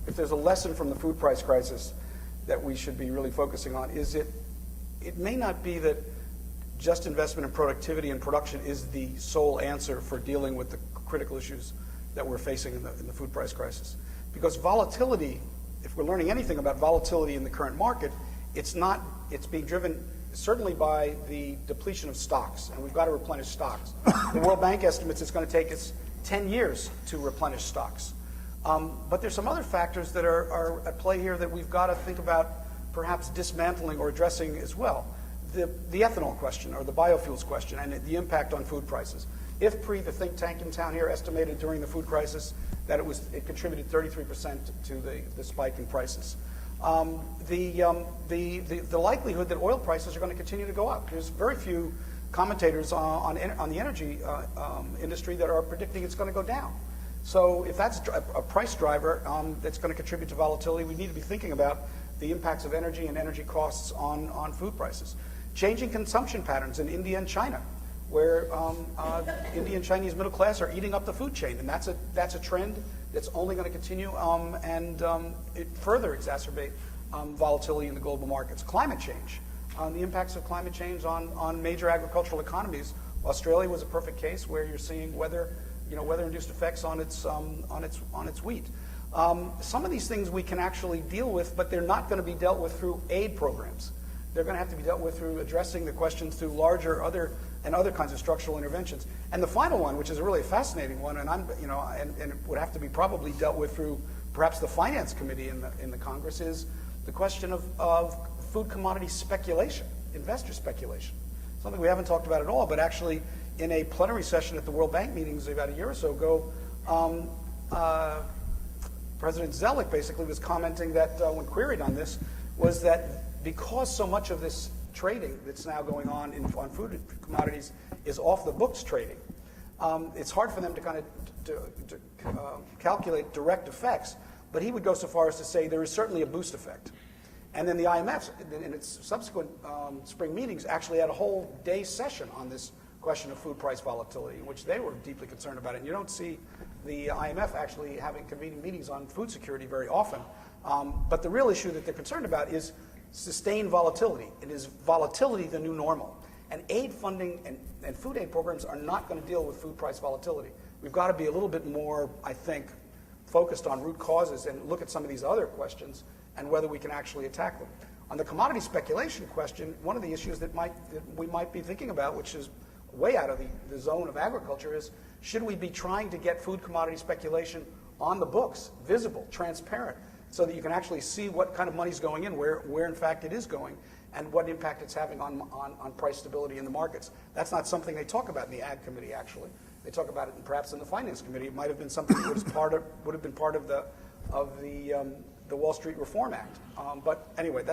if there's a lesson from the food price crisis that we should be really focusing on, is it may not be that just investment in productivity and production is the sole answer for dealing with the critical issues that we're facing in the food price crisis. Because volatility, if we're learning anything about volatility in the current market, it's being driven certainly by the depletion of stocks, and we've got to replenish stocks. The World Bank estimates it's going to take us 10 years to replenish stocks. But there's some other factors that are at play here that we've got to think about perhaps dismantling or addressing as well. The ethanol question or the biofuels question and the impact on food prices. IFPRI, the think tank in town here, estimated during the food crisis that it contributed 33% to the spike in prices. The likelihood that oil prices are going to continue to go up. There's very few commentators on the energy industry that are predicting it's going to go down. So if that's a price driver that's going to contribute to volatility, we need to be thinking about the impacts of energy and energy costs on food prices. Changing consumption patterns in India and China, where Indian and Chinese middle class are eating up the food chain, and that's a trend that's only going to continue and it further exacerbate volatility in the global markets. Climate change, the impacts of climate change on major agricultural economies. Australia was a perfect case where you're seeing weather-induced effects on its wheat. Some of these things we can actually deal with, but they're not going to be dealt with through aid programs. They're going to have to be dealt with through addressing the questions through larger other kinds of structural interventions. And the final one, which is a really fascinating one, and it would have to be probably dealt with through perhaps the Finance Committee in the Congress, is the question of food commodity speculation, investor speculation. Something we haven't talked about at all, but actually in a plenary session at the World Bank meetings about a year or so ago, President Zellick basically was commenting that when queried on this, was that because so much of this trading that's now going on on food commodities is off the books trading, it's hard for them to kind of calculate direct effects. But he would go so far as to say there is certainly a boost effect. And then the IMF, in its subsequent spring meetings, actually had a whole day session on this question of food price volatility, in which they were deeply concerned about it. And you don't see the IMF actually convening meetings on food security very often. But the real issue that they're concerned about is sustained volatility. It is volatility the new normal. And aid funding and food aid programs are not going to deal with food price volatility. We've got to be a little bit more, I think, focused on root causes and look at some of these other questions and whether we can actually attack them. On the commodity speculation question, one of the issues that we might be thinking about, which is way out of the zone of agriculture, is should we be trying to get food commodity speculation on the books, visible, transparent, so that you can actually see what kind of money is going in, where in fact it is going, and what impact it's having on price stability in the markets. That's not something they talk about in the Ag Committee, actually. They talk about it perhaps in the Finance Committee. It might have been something that would have been part of the Wall Street Reform Act. But anyway,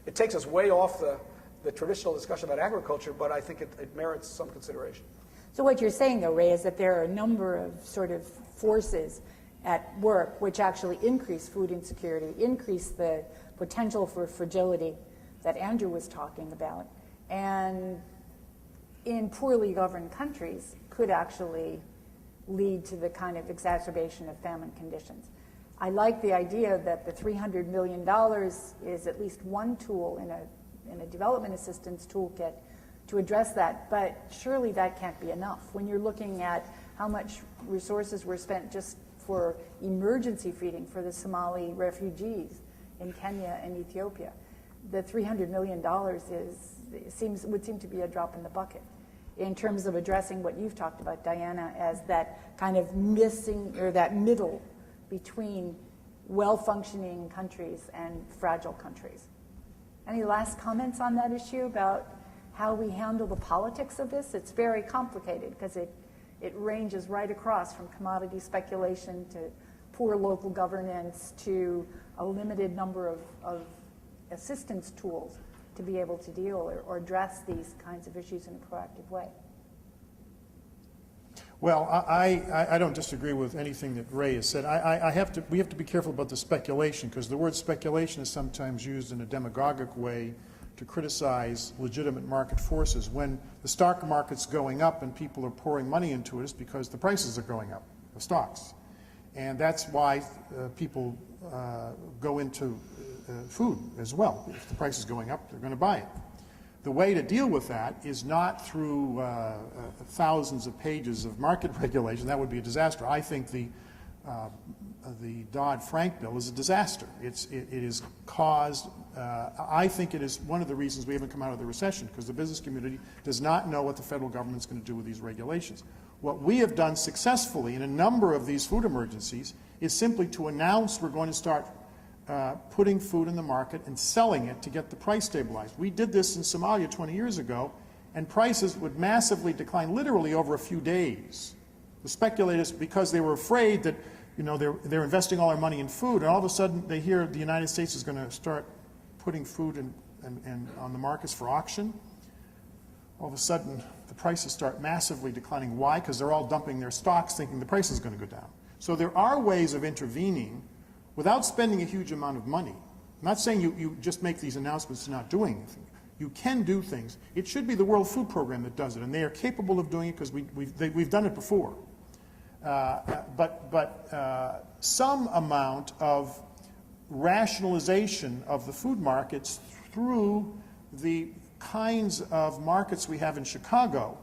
it takes us way off the traditional discussion about agriculture, but I think it merits some consideration. So what you're saying, though, Ray, is that there are a number of sort of forces at work which actually increase food insecurity, increase the potential for fragility that Andrew was talking about, and in poorly governed countries could actually lead to the kind of exacerbation of famine conditions. I like the idea that the $300 million is at least one tool in a development assistance toolkit to address that, but surely that can't be enough. When you're looking at how much resources were spent just for emergency feeding for the Somali refugees in Kenya and Ethiopia, the $300 million would seem to be a drop in the bucket in terms of addressing what you've talked about, Diana, as that kind of missing, or that middle between well-functioning countries and fragile countries. Any last comments on that issue about how we handle the politics of this? It's very complicated because it ranges right across from commodity speculation to poor local governance to a limited number of assistance tools to be able to deal or address these kinds of issues in a proactive way. Well, I don't disagree with anything that Ray has said. We have to be careful about the speculation, because the word speculation is sometimes used in a demagogic way to criticize legitimate market forces. When the stock market's going up and people are pouring money into it, it's because the prices are going up of stocks. And that's why people go into food as well. If the price is going up, they're going to buy it. The way to deal with that is not through thousands of pages of market regulation. That would be a disaster. I think the Dodd-Frank bill is a disaster. It is caused, I think it is one of the reasons we haven't come out of the recession, because the business community does not know what the federal government's going to do with these regulations. What we have done successfully in a number of these food emergencies is simply to announce we're going to start putting food in the market and selling it to get the price stabilized. We did this in Somalia 20 years ago, and prices would massively decline literally over a few days. The speculators, because they were afraid that they're investing all their money in food, and all of a sudden they hear the United States is going to start putting food and on the markets for auction. All of a sudden the prices start massively declining. Why? Because they're all dumping their stocks thinking the price is going to go down. So there are ways of intervening without spending a huge amount of money. I'm not saying you just make these announcements and not doing anything. You can do things. It should be the World Food Program that does it, and they are capable of doing it because we've done it before. But some amount of rationalization of the food markets through the kinds of markets we have in Chicago.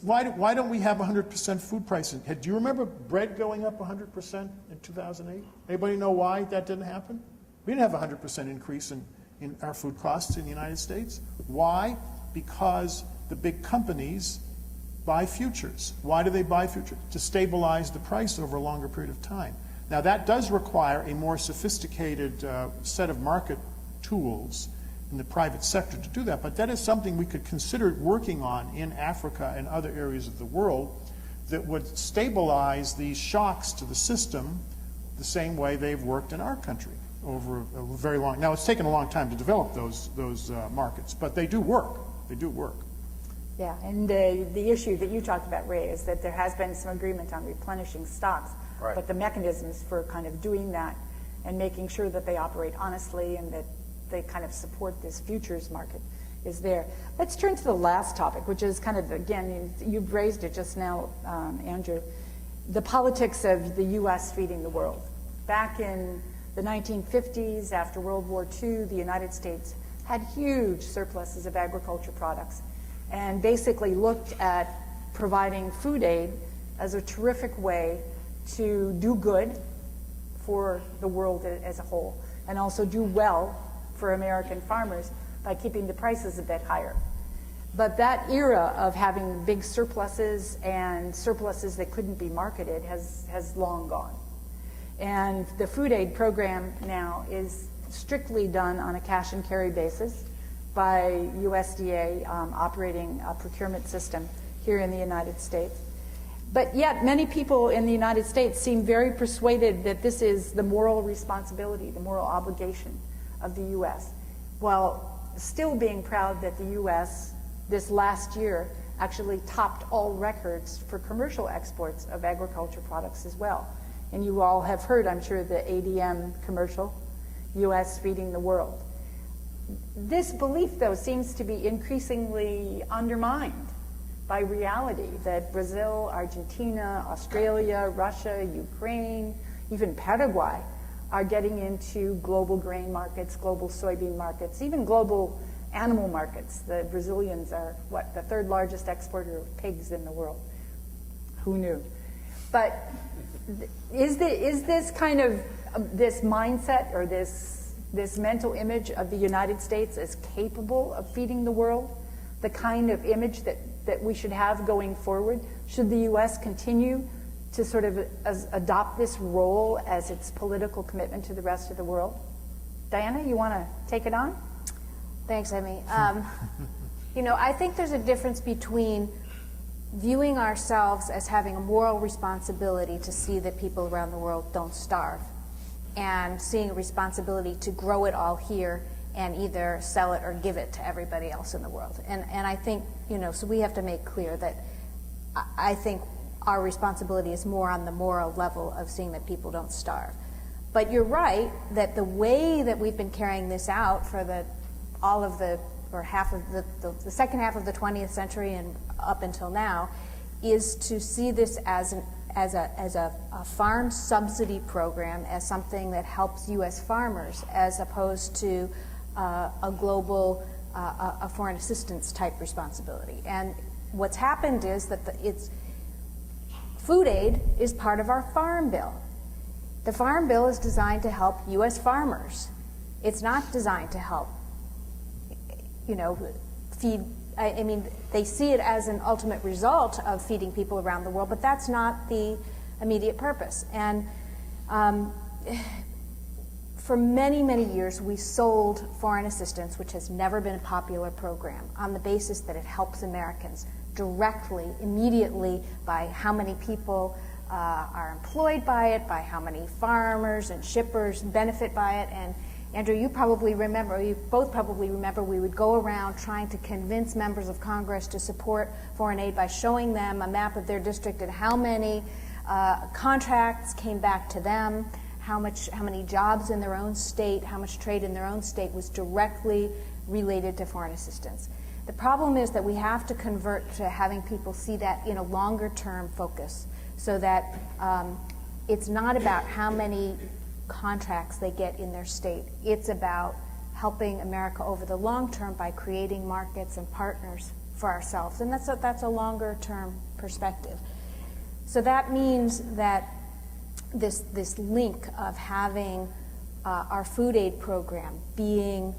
Why don't we have 100% food pricing? Do you remember bread going up 100% in 2008? Anybody know why that didn't happen? We didn't have a 100% increase in our food costs in the United States. Why? Because the big companies buy futures. Why do they buy futures? To stabilize the price over a longer period of time. Now that does require a more sophisticated set of market tools in the private sector to do that, but that is something we could consider working on in Africa and other areas of the world that would stabilize these shocks to the system the same way they've worked in our country. over a very long. Now it's taken a long time to develop those markets, but they do work. They do work. Yeah, and the issue that you talked about, Ray, is that there has been some agreement on replenishing stocks, Right. but the mechanisms for kind of doing that and making sure that they operate honestly and that they kind of support this futures market is there. Let's turn to the last topic, which is kind of, again, you've raised it just now, Andrew, the politics of the U.S. feeding the world. Back in the 1950s, after World War II, the United States had huge surpluses of agriculture products and basically looked at providing food aid as a terrific way to do good for the world as a whole and also do well for American farmers by keeping the prices a bit higher. But that era of having big surpluses and surpluses that couldn't be marketed has long gone. And the food aid program now is strictly done on a cash and carry basis by USDA operating a procurement system here in the United States. But yet many people in the United States seem very persuaded that this is the moral responsibility, the moral obligation of the U.S., while still being proud that the U.S. this last year actually topped all records for commercial exports of agriculture products as well. And you all have heard, I'm sure, the ADM commercial, U.S. feeding the world. This belief, though, seems to be increasingly undermined by reality that Brazil, Argentina, Australia, Russia, Ukraine, even Paraguay are getting into global grain markets, global soybean markets, even global animal markets. The Brazilians are, the third largest exporter of pigs in the world. Who knew? But is this kind of, this mindset or this mental image of the United States as capable of feeding the world, the kind of image that we should have going forward? Should the U.S. continue to sort of adopt this role as its political commitment to the rest of the world? Diana, you want to take it on? Thanks, Emmy. I think there's a difference between viewing ourselves as having a moral responsibility to see that people around the world don't starve, and seeing a responsibility to grow it all here and either sell it or give it to everybody else in the world. And I think, so we have to make clear that I think our responsibility is more on the moral level of seeing that people don't starve. But you're right that the way that we've been carrying this out for the second half of the 20th century and up until now is to see this as a farm subsidy program, as something that helps U.S. farmers, as opposed to a global a foreign assistance type responsibility. And what's happened is that food aid is part of our farm bill. The farm bill is designed to help U.S. farmers. It's not designed to help, feed. I mean, they see it as an ultimate result of feeding people around the world, but that's not the immediate purpose. And for many, many years, we sold foreign assistance, which has never been a popular program, on the basis that it helps Americans directly, immediately, by how many people are employed by it, by how many farmers and shippers benefit by it. And Andrew, you both probably remember, we would go around trying to convince members of Congress to support foreign aid by showing them a map of their district and how many contracts came back to them, how many jobs in their own state, how much trade in their own state was directly related to foreign assistance. The problem is that we have to convert to having people see that in a longer term focus, so that it's not about how many contracts they get in their state. It's about helping America over the long term by creating markets and partners for ourselves. And that's a longer term perspective. So that means that this link of having our food aid program being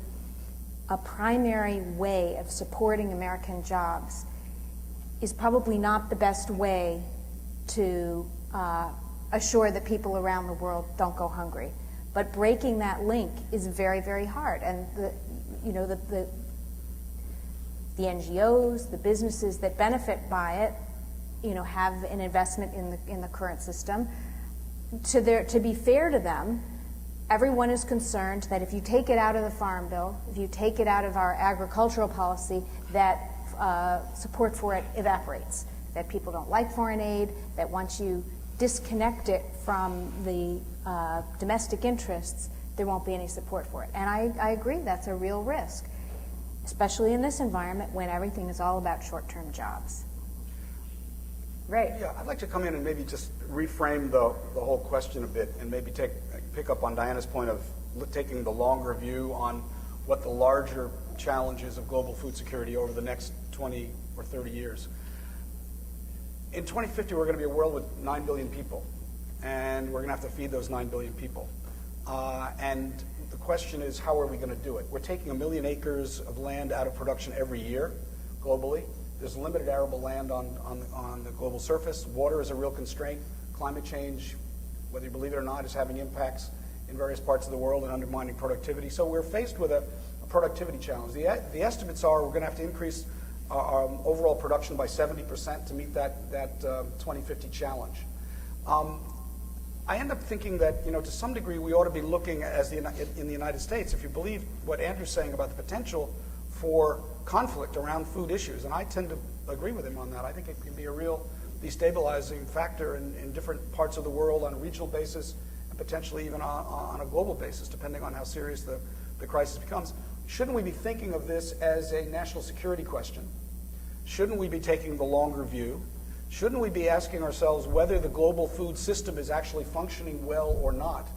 a primary way of supporting American jobs is probably not the best way to assure that people around the world don't go hungry. But breaking that link is very, very hard. And the NGOs, the businesses that benefit by it, have an investment in the current system. To be fair to them, everyone is concerned that if you take it out of the Farm Bill, if you take it out of our agricultural policy, that support for it evaporates, that people don't like foreign aid, that once you disconnect it from the domestic interests, there won't be any support for it. And I agree, that's a real risk, especially in this environment when everything is all about short-term jobs. Right. Yeah, I'd like to come in and maybe just reframe the whole question a bit and maybe pick up on Diana's point of taking the longer view on what the larger challenges of global food security over the next 20 or 30 years. In 2050, we're going to be a world with 9 billion people, and we're going to have to feed those 9 billion people. And the question is, how are we going to do it? We're taking 1 million acres of land out of production every year globally. There's limited arable land on the global surface. Water is a real constraint. Climate change, whether you believe it or not, is having impacts in various parts of the world and undermining productivity. So we're faced with a productivity challenge. The estimates are we're going to have to increase our overall production by 70% to meet that 2050 challenge. I end up thinking that, to some degree, we ought to be looking in the United States, if you believe what Andrew's saying about the potential for conflict around food issues, and I tend to agree with him on that. I think it can be a real destabilizing factor in different parts of the world on a regional basis and potentially even on a global basis, depending on how serious the crisis becomes. Shouldn't we be thinking of this as a national security question? Shouldn't we be taking the longer view? Shouldn't we be asking ourselves whether the global food system is actually functioning well or not?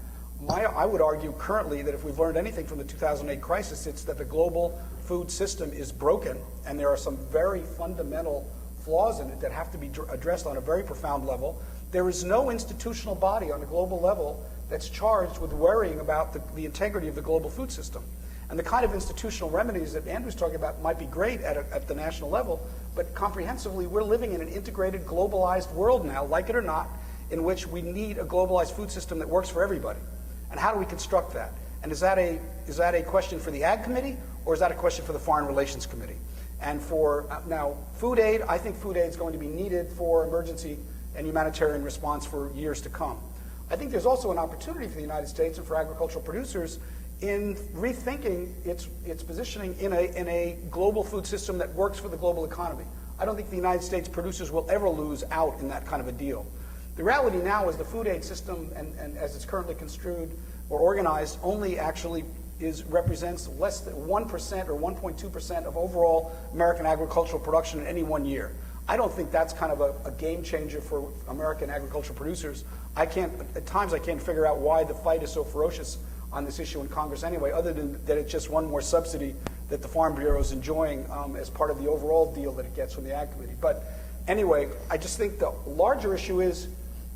I would argue currently that if we've learned anything from the 2008 crisis, it's that the global food system is broken, and there are some very fundamental flaws in it that have to be addressed on a very profound level. There is no institutional body on a global level that's charged with worrying about the integrity of the global food system. And the kind of institutional remedies that Andrew's talking about might be great at the national level, but comprehensively, we're living in an integrated, globalized world now, like it or not, in which we need a globalized food system that works for everybody. And how do we construct that? And is that a question for the Ag Committee, or is that a question for the Foreign Relations Committee? And for now, food aid, I think food aid is going to be needed for emergency and humanitarian response for years to come. I think there's also an opportunity for the United States and for agricultural producers in rethinking its positioning in a global food system that works for the global economy. I don't think the United States producers will ever lose out in that kind of a deal. The reality now is the food aid system, and as it's currently construed or organized, only actually represents less than 1% or 1.2% of overall American agricultural production in any 1 year. I don't think that's kind of a game changer for American agricultural producers. At times I can't figure out why the fight is so ferocious on this issue in Congress anyway, other than that it's just one more subsidy that the Farm Bureau is enjoying as part of the overall deal that it gets from the Ag Committee. But anyway, I just think the larger issue is,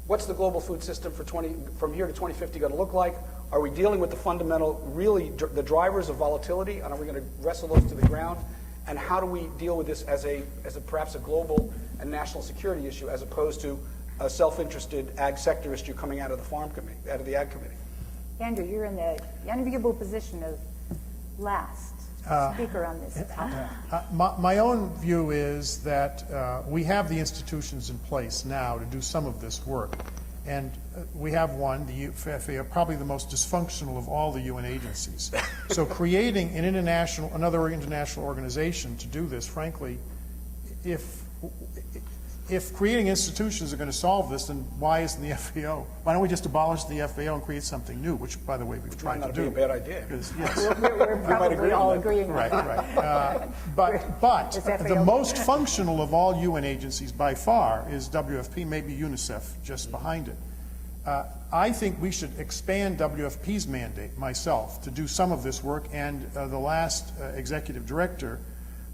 what's the global food system from here to 2050 going to look like? Are we dealing with the fundamental, the drivers of volatility, and are we going to wrestle those to the ground? And how do we deal with this as perhaps a global and national security issue, as opposed to a self-interested ag sector issue coming out of the Ag Committee? Andrew, you're in the enviable position of last speaker on this topic. My own view is that we have the institutions in place now to do some of this work. And we have one, the FAO, probably the most dysfunctional of all the UN agencies. So creating another international organization to do this, frankly, if creating institutions are going to solve this, then why isn't the FAO? Why don't we just abolish the FAO and create something new, which, by the way, we've tried to do. Might not be a bad idea. Yes. We're probably all agreeing with that. Right. But the most functional of all UN agencies by far is WFP, maybe UNICEF just behind it. I think we should expand WFP's mandate, myself, to do some of this work, and the last executive director,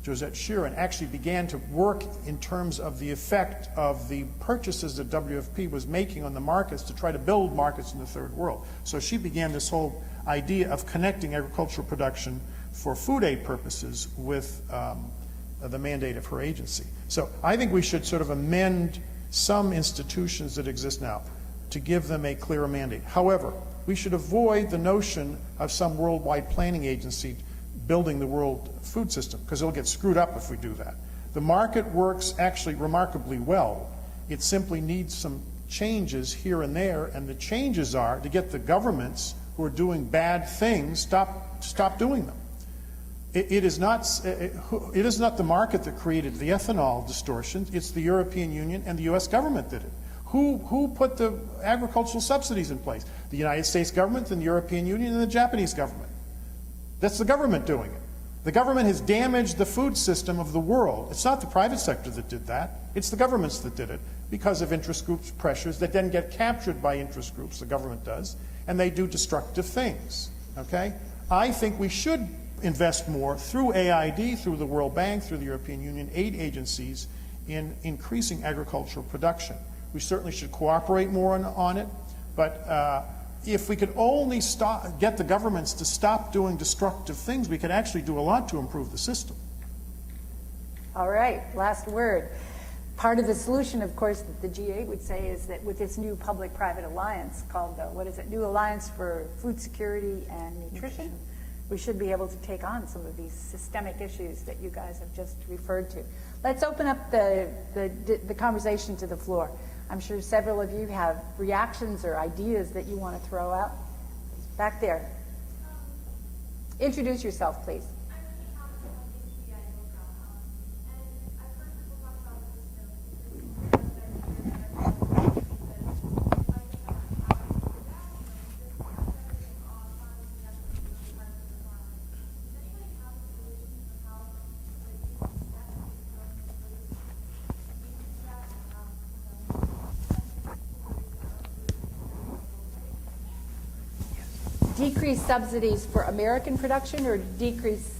Josette Sheeran, actually began to work in terms of the effect of the purchases that WFP was making on the markets to try to build markets in the third world. So she began this whole idea of connecting agricultural production for food aid purposes with the mandate of her agency. So I think we should sort of amend some institutions that exist now to give them a clearer mandate. However, we should avoid the notion of some worldwide planning agency building the world food system, because it'll get screwed up if we do that. The market works actually remarkably well. It simply needs some changes here and there, and the changes are to get the governments who are doing bad things stop doing them. It is not the market that created the ethanol distortion. It's the European Union and the U.S. government did it. Who put the agricultural subsidies in place? The United States government, and the European Union, and the Japanese government. That's the government doing it. The government has damaged the food system of the world. It's not the private sector that did that. It's the governments that did it because of interest groups' pressures that then get captured by interest groups, the government does, and they do destructive things. Okay? I think we should invest more through AID, through the World Bank, through the European Union aid agencies in increasing agricultural production. We certainly should cooperate more on it, but if we could only get the governments to stop doing destructive things, we could actually do a lot to improve the system. All right, last word. Part of the solution, of course, that the G8 would say is that with this new public-private alliance called, New Alliance for Food Security and Nutrition, we should be able to take on some of these systemic issues that you guys have just referred to. Let's open up the conversation to the floor. I'm sure several of you have reactions or ideas that you want to throw out. Back there. Introduce yourself, please. Decrease subsidies for American production or decrease?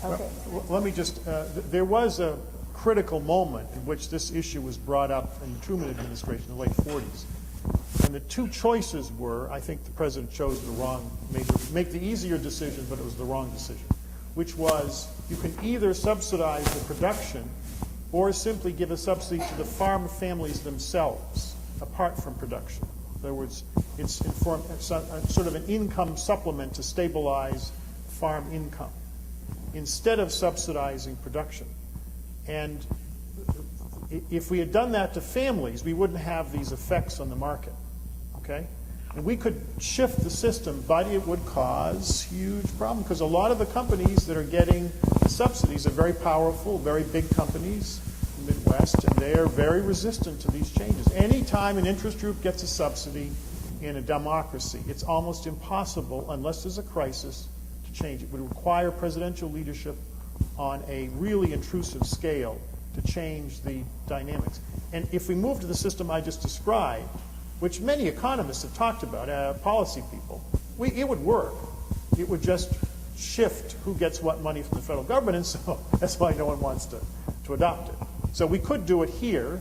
Okay. Let me just, there was a critical moment in which this issue was brought up in the Truman administration in the late 40s. And the two choices were, I think the president chose the wrong, make the easier decision, but it was the wrong decision, which was you can either subsidize the production or simply give a subsidy to the farm families themselves, apart from production. In other words, it's sort of an income supplement to stabilize farm income, instead of subsidizing production. And if we had done that to families, we wouldn't have these effects on the market, okay? And we could shift the system, but it would cause huge problems because a lot of the companies that are getting subsidies are very powerful, very big companies in the Midwest, and they are very resistant to these changes. Anytime an interest group gets a subsidy in a democracy, it's almost impossible, unless there's a crisis, change. It would require presidential leadership on a really intrusive scale to change the dynamics. And if we move to the system I just described, which many economists have talked about, policy people, it would work. It would just shift who gets what money from the federal government, and so that's why no one wants to adopt it. So we could do it here.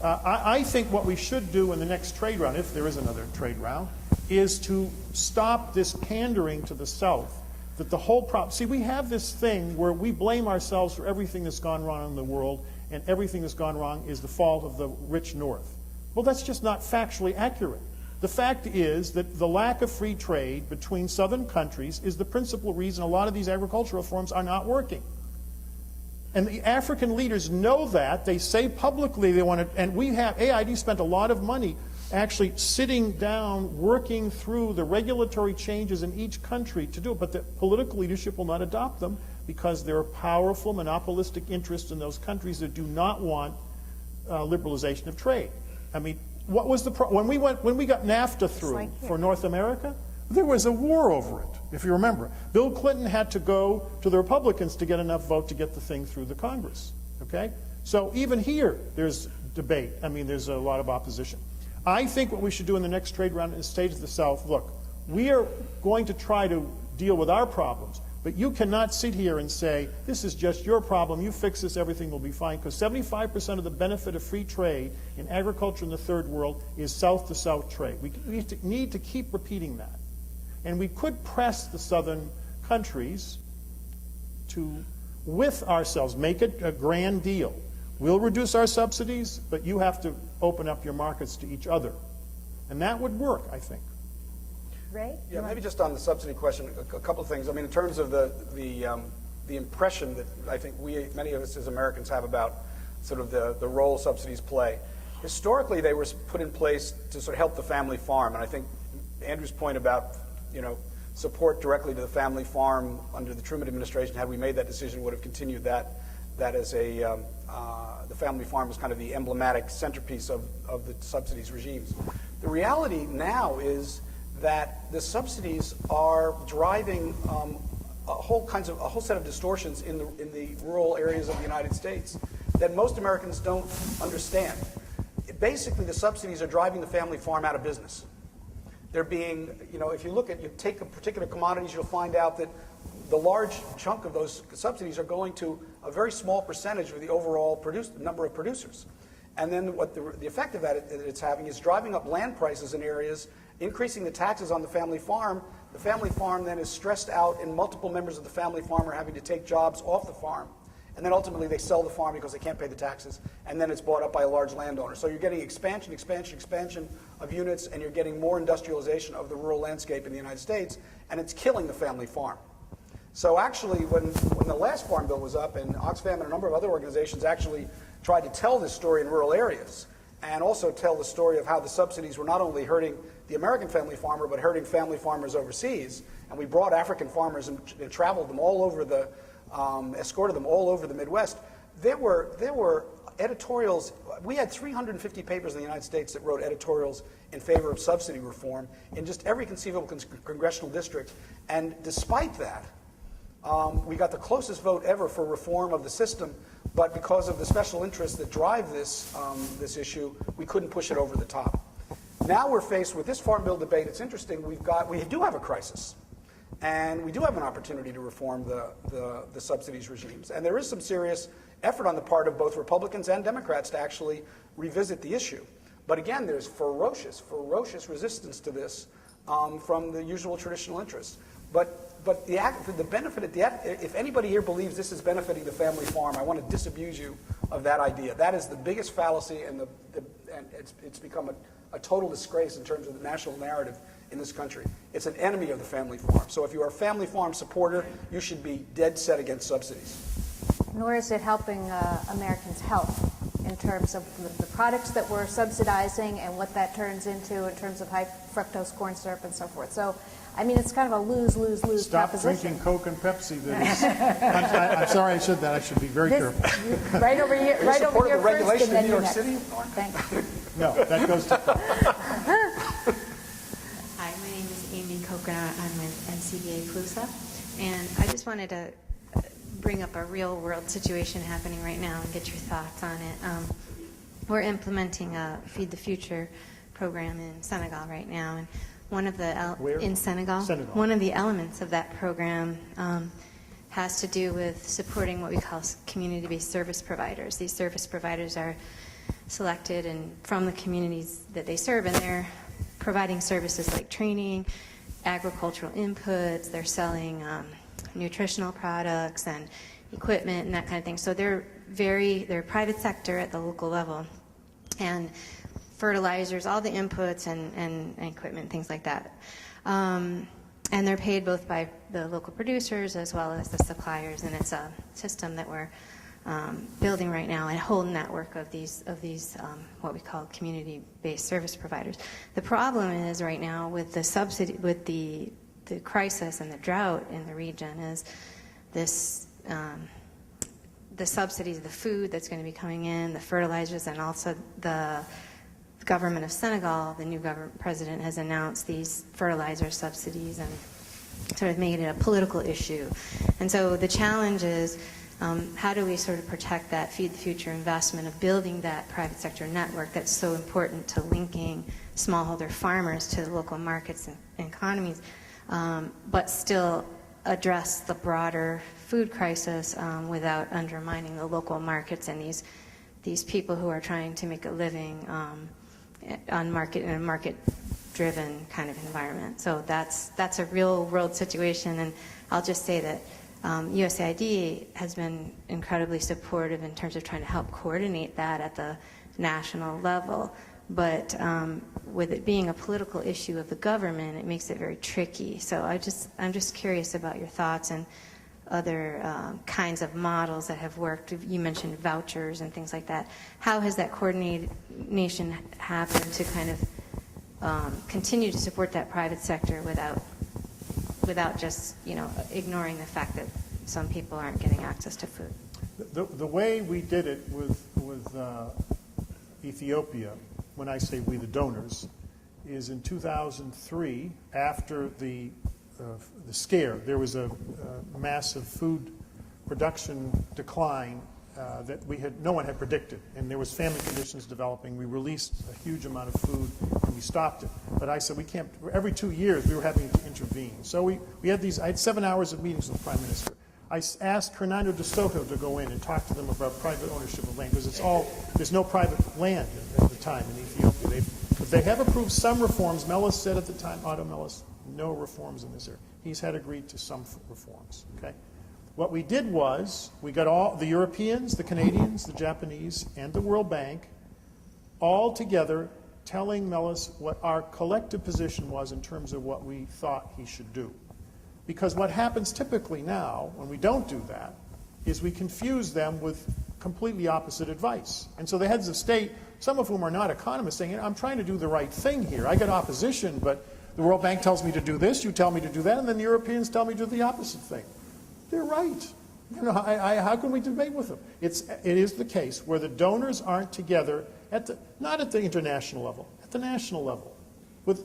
I think what we should do in the next trade round, if there is another trade round, is to stop this pandering to the South. That the whole problem, see, we have this thing where we blame ourselves for everything that's gone wrong in the world, and everything that's gone wrong is the fault of the rich North. Well, that's just not factually accurate. The fact is that the lack of free trade between southern countries is the principal reason a lot of these agricultural reforms are not working. And the African leaders know that. They say publicly they want to, and we have, AID spent a lot of money actually sitting down, working through the regulatory changes in each country to do it, but the political leadership will not adopt them because there are powerful monopolistic interests in those countries that do not want liberalization of trade. I mean, what was the when we got NAFTA through for North America? There was a war over it, if you remember. Bill Clinton had to go to the Republicans to get enough vote to get the thing through the Congress. Okay, so even here there's debate. I mean, there's a lot of opposition. I think what we should do in the next trade round is say to the South, look, we are going to try to deal with our problems, but you cannot sit here and say, this is just your problem, you fix this, everything will be fine, because 75% of the benefit of free trade in agriculture in the third world is South-to-South trade. We need to keep repeating that. And we could press the southern countries to with ourselves, make it a grand deal. We'll reduce our subsidies, but you have to open up your markets to each other. And that would work, I think. Ray? Yeah, maybe just on the subsidy question, a couple of things. I mean, in terms of the impression that I think many of us as Americans have about sort of the role subsidies play. Historically, they were put in place to sort of help the family farm, and I think Andrew's point about, support directly to the family farm under the Truman administration, had we made that decision, would have continued that as the family farm was kind of the emblematic centerpiece of the subsidies regimes. The reality now is that the subsidies are driving a whole set of distortions in the rural areas of the United States that most Americans don't understand. Basically, the subsidies are driving the family farm out of business. They're being, if you take a particular commodities, you'll find out that the large chunk of those subsidies are going to a very small percentage of the overall number of producers. And then what the effect of that it's having is driving up land prices in areas, increasing the taxes on the family farm. The family farm then is stressed out, and multiple members of the family farm are having to take jobs off the farm. And then ultimately they sell the farm because they can't pay the taxes, and then it's bought up by a large landowner. So you're getting expansion of units, and you're getting more industrialization of the rural landscape in the United States, and it's killing the family farm. So actually, when the last Farm Bill was up, and Oxfam and a number of other organizations actually tried to tell this story in rural areas, and also tell the story of how the subsidies were not only hurting the American family farmer, but hurting family farmers overseas, and we brought African farmers and traveled them all over escorted them all over the Midwest. There were editorials. We had 350 papers in the United States that wrote editorials in favor of subsidy reform in just every conceivable congressional district. And despite that, we got the closest vote ever for reform of the system. But because of the special interests that drive this issue, we couldn't push it over the top. Now we're faced with this Farm Bill debate. It's interesting. We do have a crisis. And we do have an opportunity to reform the subsidies regimes. And there is some serious effort on the part of both Republicans and Democrats to actually revisit the issue. But again, there's ferocious resistance to this from the usual traditional interests. But the benefit, if anybody here believes this is benefiting the family farm, I want to disabuse you of that idea. That is the biggest fallacy, and it's become a total disgrace in terms of the national narrative in this country. It's an enemy of the family farm. So if you are a family farm supporter, you should be dead set against subsidies. Nor is it helping Americans' health in terms of the products that we're subsidizing and what that turns into in terms of high fructose corn syrup and so forth. So, I mean, it's kind of a lose-lose-lose proposition. Stop drinking Coke and Pepsi. I'm sorry I said that. I should be very careful. Right over here, right over here first, regulation and in New then York you next. City? Thank you. No, that goes to Hi, my name is Amy Coconut. I'm with NCBA FLUSA, and I just wanted to bring up a real-world situation happening right now and get your thoughts on it. We're implementing a Feed the Future program in Senegal right now, and one of the Where? In Senegal, one of the elements of that program has to do with supporting what we call community-based service providers. These service providers are selected from the communities that they serve, and they're providing services like training, agricultural inputs, they're selling nutritional products and equipment and that kind of thing. So they're private sector at the local level. And fertilizers, all the inputs and equipment, things like that. And they're paid both by the local producers as well as the suppliers, and it's a system that we're building right now, a whole network of these what we call community-based service providers. The problem is right now with the subsidy, with the crisis and the drought in the region is this the subsidies, the food that's going to be coming in, the fertilizers, and also the government of Senegal, the new president has announced these fertilizer subsidies and sort of made it a political issue. And so the challenge is how do we sort of protect that Feed the Future investment of building that private sector network that's so important to linking smallholder farmers to the local markets and economies, but still address the broader food crisis without undermining the local markets and these people who are trying to make a living in a market-driven kind of environment. So that's a real-world situation, and I'll just say that USAID has been incredibly supportive in terms of trying to help coordinate that at the national level. But with it being a political issue of the government, it makes it very tricky. So I'm just curious about your thoughts and other kinds of models that have worked. You mentioned vouchers and things like that. How has that coordination happened to kind of continue to support that private sector without just, ignoring the fact that some people aren't getting access to food? The way we did it with Ethiopia, when I say we, the donors, is in 2003, after the scare, there was a massive food production decline that no one had predicted, and there was famine conditions developing. We released a huge amount of food, and we stopped it. But I said, we can't, every 2 years we were having to intervene. So we had I had 7 hours of meetings with the Prime Minister. I asked Hernando de Soto to go in and talk to them about private ownership of land, because there's no private land at the time in Ethiopia. They have approved some reforms. Mellis said at the time, Otto Mellis, no reforms in this area. He's had agreed to some reforms, okay? What we did was, we got all the Europeans, the Canadians, the Japanese, and the World Bank all together telling Mellis what our collective position was in terms of what we thought he should do. Because what happens typically now, when we don't do that, is we confuse them with completely opposite advice. And so the heads of state, some of whom are not economists, saying, I'm trying to do the right thing here. I got opposition, but the World Bank tells me to do this, you tell me to do that, and then the Europeans tell me to do the opposite thing. They're right. How can we debate with them? It is the case where the donors aren't together, not at the international level, at the national level, with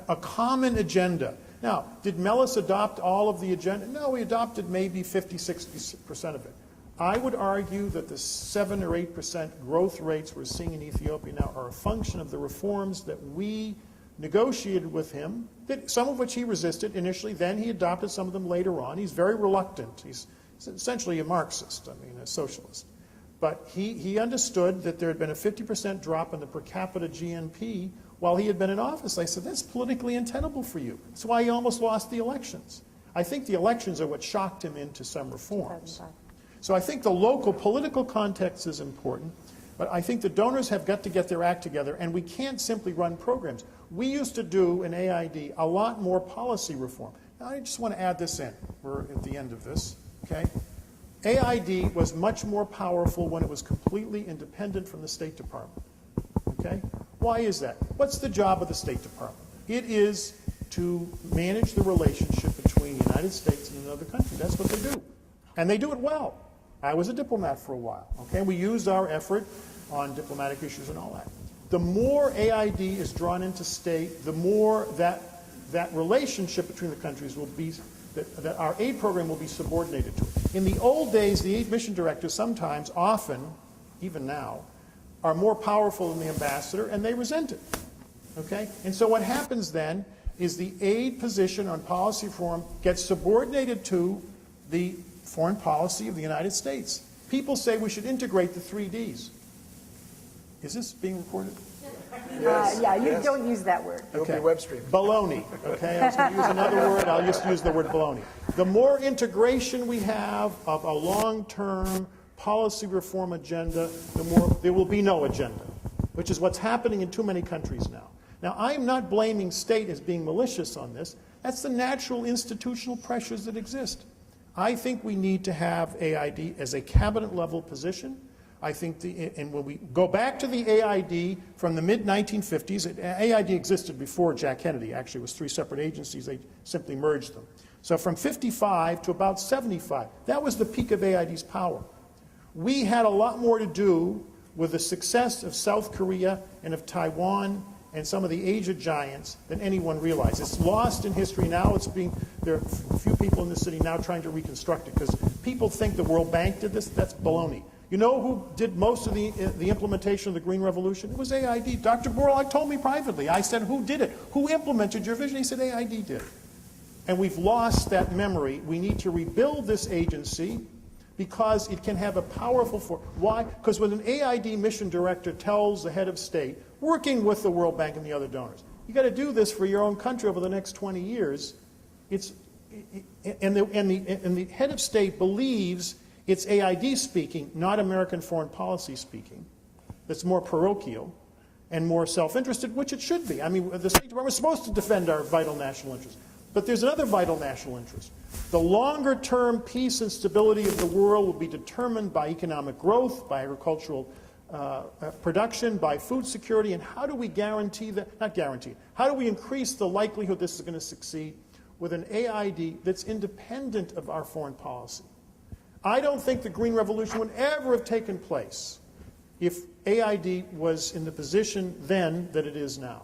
a common agenda. Now, did Mellis adopt all of the agenda? No, he adopted maybe 50, 60% of it. I would argue that the 7 or 8% growth rates we're seeing in Ethiopia now are a function of the reforms that we negotiated with him, some of which he resisted initially, then he adopted some of them later on. He's very reluctant. He's essentially a Marxist, a socialist. But he understood that there had been a 50% drop in the per capita GNP while he had been in office. I said, that's politically untenable for you. That's why he almost lost the elections. I think the elections are what shocked him into some reforms. So I think the local political context is important, but I think the donors have got to get their act together, and we can't simply run programs. We used to do in AID a lot more policy reform. Now, I just want to add this in. We're at the end of this, okay? AID was much more powerful when it was completely independent from the State Department, okay? Why is that? What's the job of the State Department? It is to manage the relationship between the United States and another country. That's what they do. And they do it well. I was a diplomat for a while, okay? We used our effort on diplomatic issues and all that. The more AID is drawn into state, the more that relationship between the countries will be, that our aid program will be subordinated to it. In the old days, the aid mission directors sometimes, often, even now, are more powerful than the ambassador, and they resent it, okay? And so what happens then is the aid position on policy reform gets subordinated to the foreign policy of the United States. People say we should integrate the 3 Ds. Is this being recorded? Yes. You don't use that word. It'll be web streamed. Baloney, okay? I was going to use another word. I'll just use the word baloney. The more integration we have of a long-term policy reform agenda, the more there will be no agenda, which is what's happening in too many countries now. Now, I'm not blaming state as being malicious on this. That's the natural institutional pressures that exist. I think we need to have AID as a cabinet-level position. I think, and when we go back to the AID from the mid-1950s, AID existed before Jack Kennedy. Actually, it was 3 separate agencies. They simply merged them. So from 55 to about 75, that was the peak of AID's power. We had a lot more to do with the success of South Korea and of Taiwan and some of the Asia giants than anyone realized. It's lost in history now. There are a few people in the city now trying to reconstruct it because people think the World Bank did this. That's baloney. You know who did most of the implementation of the Green Revolution? It was AID. Dr. Borlaug told me privately. I said, who did it? Who implemented your vision? He said, AID did. And we've lost that memory. We need to rebuild this agency because it can have a powerful force. Why? Because when an AID mission director tells the head of state, working with the World Bank and the other donors, you got to do this for your own country over the next 20 years, and the head of state believes it's AID speaking, not American foreign policy speaking, that's more parochial and more self-interested, which it should be. I mean, the State Department is supposed to defend our vital national interests. But there's another vital national interest. The longer-term peace and stability of the world will be determined by economic growth, by agricultural production, by food security, and how do we guarantee that, not guarantee, how do we increase the likelihood this is going to succeed with an AID that's independent of our foreign policy? I don't think the Green Revolution would ever have taken place if AID was in the position then that it is now.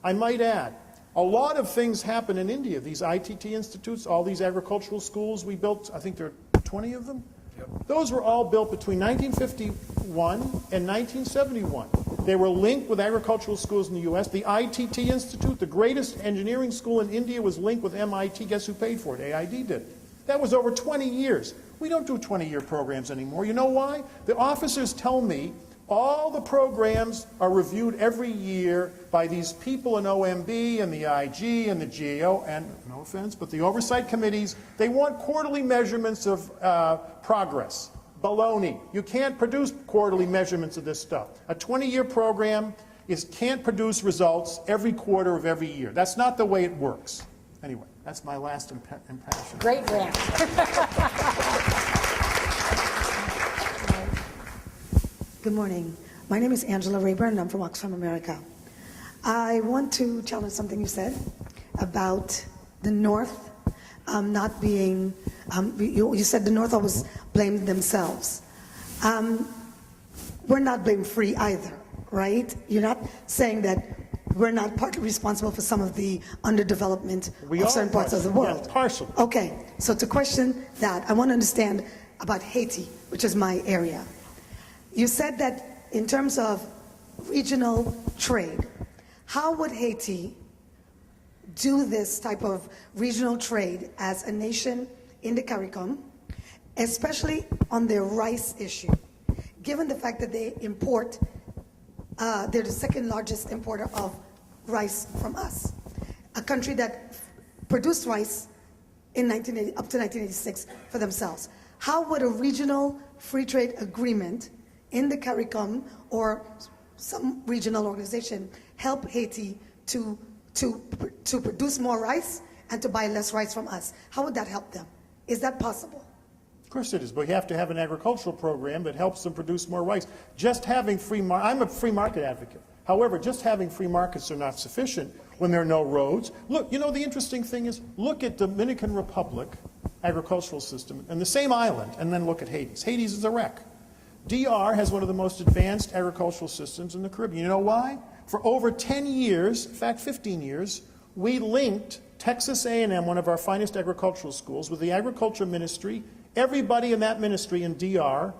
I might add, a lot of things happen in India. These ITT institutes, all these agricultural schools we built, I think there are 20 of them. Yep. Those were all built between 1951 and 1971. They were linked with agricultural schools in the US. The ITT Institute, the greatest engineering school in India, was linked with MIT. Guess who paid for it? AID did. That was over 20 years. We don't do 20-year programs anymore. You know why? The officers tell me all the programs are reviewed every year by these people in OMB and the IG and the GAO, and no offense, but the oversight committees. They want quarterly measurements of progress. Baloney. You can't produce quarterly measurements of this stuff. A 20-year program can't produce results every quarter of every year. That's not the way it works. Anyway, that's my last impression. Great rant. Good morning. My name is Angela Rayburn, and I'm from Oxfam, America. I want to challenge something you said about the North not being, you said the North always blamed themselves. We're not blame-free either, right? You're not saying that we're not partly responsible for some of the underdevelopment of certain parts of the world. Yeah, partially. Okay, so to question that, I want to understand about Haiti, which is my area. You said that in terms of regional trade, how would Haiti do this type of regional trade as a nation in the CARICOM, especially on their rice issue, given the fact that they import, they're the second largest importer of rice from us, a country that produced rice in up to 1986 for themselves. How would a regional free trade agreement in the CARICOM or some regional organization help Haiti to produce more rice and to buy less rice from us? How would that help them? Is that possible? Of course it is, but you have to have an agricultural program that helps them produce more rice. Just having I'm a free market advocate. However, just having free markets are not sufficient when there are no roads. Look, you know, the interesting thing is, look at Dominican Republic agricultural system and the same island, and then look at Haiti's. Haiti's is a wreck. DR has one of the most advanced agricultural systems in the Caribbean. You know why? For over 10 years, in fact 15 years, we linked Texas A&M, one of our finest agricultural schools, with the agriculture ministry. Everybody in that ministry in DR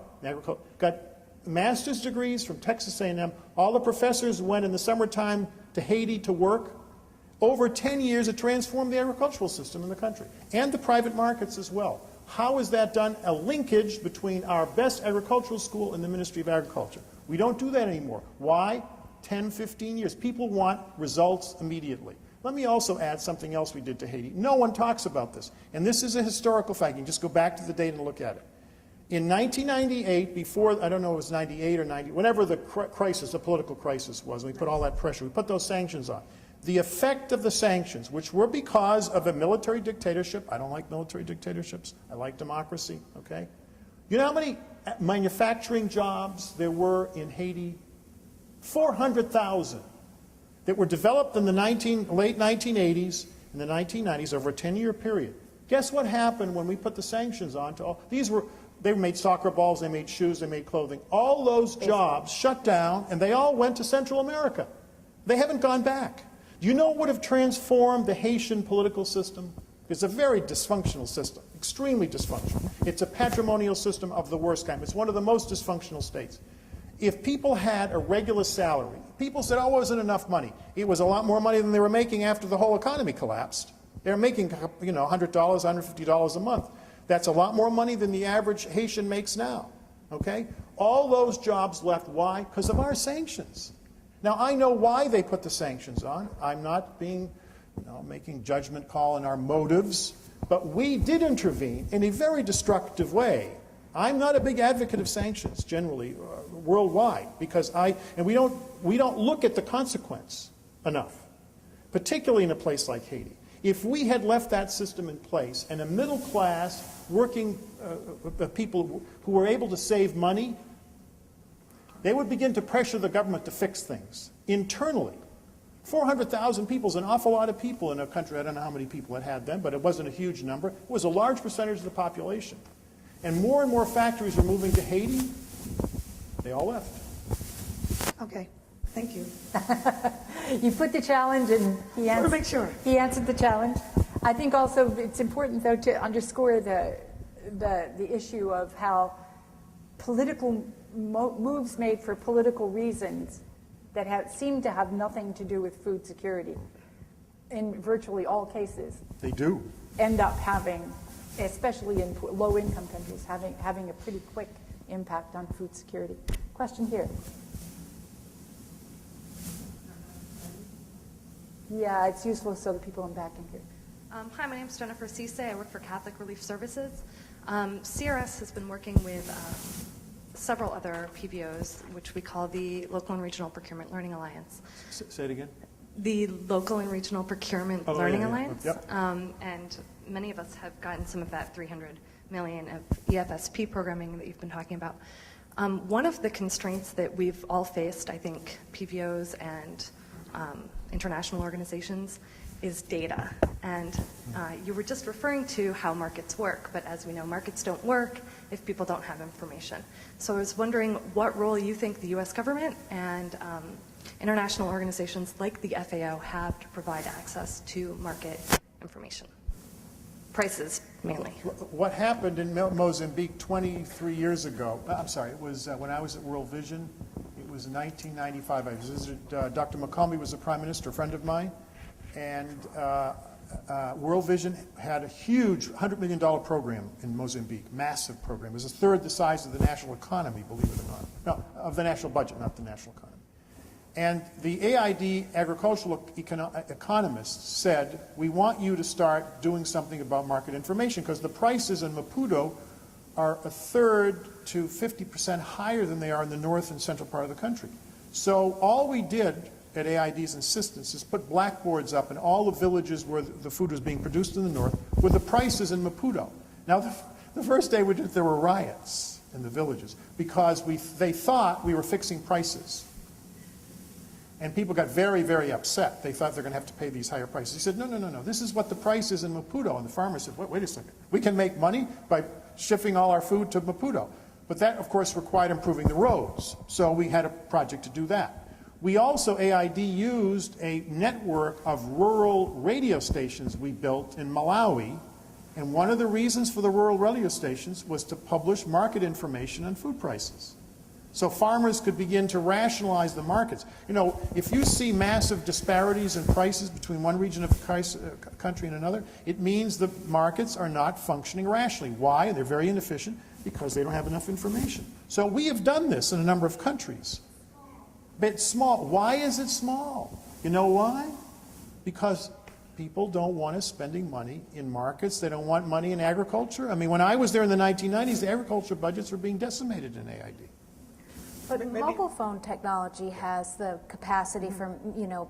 got master's degrees from Texas A&M. All the professors went in the summertime to Haiti to work. Over 10 years, it transformed the agricultural system in the country, and the private markets as well. How is that done? A linkage between our best agricultural school and the Ministry of Agriculture. We don't do that anymore. Why? 10, 15 years. People want results immediately. Let me also add something else we did to Haiti. No one talks about this, and this is a historical fact. You can just go back to the date and look at it. In 1998, before, I don't know if it was 98 or 90, whenever the crisis, the political crisis was, and we put all that pressure, we put those sanctions on. The effect of the sanctions, which were because of a military dictatorship — I don't like military dictatorships, I like democracy, okay? You know how many manufacturing jobs there were in Haiti? 400,000 that were developed in the late 1980s and the 1990s over a 10-year period. Guess what happened when we put the sanctions on to all? They made soccer balls, they made shoes, they made clothing. All those jobs shut down, and they all went to Central America. They haven't gone back. Do you know what would have transformed the Haitian political system? It's a very dysfunctional system, extremely dysfunctional. It's a patrimonial system of the worst kind. It's one of the most dysfunctional states. If people had a regular salary, people said, oh, it wasn't enough money. It was a lot more money than they were making after the whole economy collapsed. They were making, $100, $150 a month. That's a lot more money than the average Haitian makes now, okay? All those jobs left. Why? Because of our sanctions. Now, I know why they put the sanctions on. I'm not being, making judgment call on our motives. But we did intervene in a very destructive way. I'm not a big advocate of sanctions generally worldwide because we don't look at the consequence enough, particularly in a place like Haiti. If we had left that system in place and a middle class working people who were able to save money, they would begin to pressure the government to fix things internally. 400,000 people is an awful lot of people in a country. I don't know how many people it had then, but it wasn't a huge number. It was a large percentage of the population. And more factories were moving to Haiti. They all left. Okay, thank you. You put the challenge, and he answered. Make sure. He answered the challenge. I think also it's important, though, to underscore the issue of how political moves made for political reasons that seem to have nothing to do with food security, in virtually all cases, They do. end up having, especially in low-income countries, having a pretty quick impact on food security. Question here. Yeah, it's useful so the people in the back can hear. Hi, my name is Jennifer Cisse. I work for Catholic Relief Services. CRS has been working with several other PBOs, which we call the Local and Regional Procurement Learning Alliance. Say it again. The Local and Regional Procurement Learning yeah. Alliance. Yep. And many of us have gotten some of that $300 million of EFSP programming that you've been talking about. One of the constraints that we've all faced, I think, PBOs and international organizations, is data. And you were just referring to how markets work, but as we know, markets don't work if people don't have information. So I was wondering what role you think the U.S. government and international organizations like the FAO have to provide access to market information. Prices, mainly. What happened in Mozambique 23 years ago, I'm sorry, it was when I was at World Vision, it was 1995. I visited, Dr. McCombie was the prime minister, a friend of mine, and World Vision had a huge $100 million program in Mozambique, massive program. It was a third the size of the national economy, believe it or not. No, of the national budget, not the national economy. And the AID agricultural economists said, we want you to start doing something about market information because the prices in Maputo are a third to 50% higher than they are in the north and central part of the country. So all we did at AID's insistence is put blackboards up in all the villages where the food was being produced in the north with the prices in Maputo. Now, the first day we did it, there were riots in the villages because they thought we were fixing prices. And people got very, very upset. They thought they're going to have to pay these higher prices. He said, no, this is what the price is in Maputo. And the farmer said, wait a second. We can make money by shipping all our food to Maputo. But that, of course, required improving the roads. So we had a project to do that. We also, AID, used a network of rural radio stations we built in Malawi. And one of the reasons for the rural radio stations was to publish market information on food prices. So farmers could begin to rationalize the markets. You know, if you see massive disparities in prices between one region of the country and another, it means the markets are not functioning rationally. Why? They're very inefficient because they don't have enough information. So we have done this in a number of countries. But it's small. Why is it small? You know why? Because people don't want us spending money in markets. They don't want money in agriculture. I mean, when I was there in the 1990s, the agriculture budgets were being decimated in AID. But mobile phone technology has the capacity for,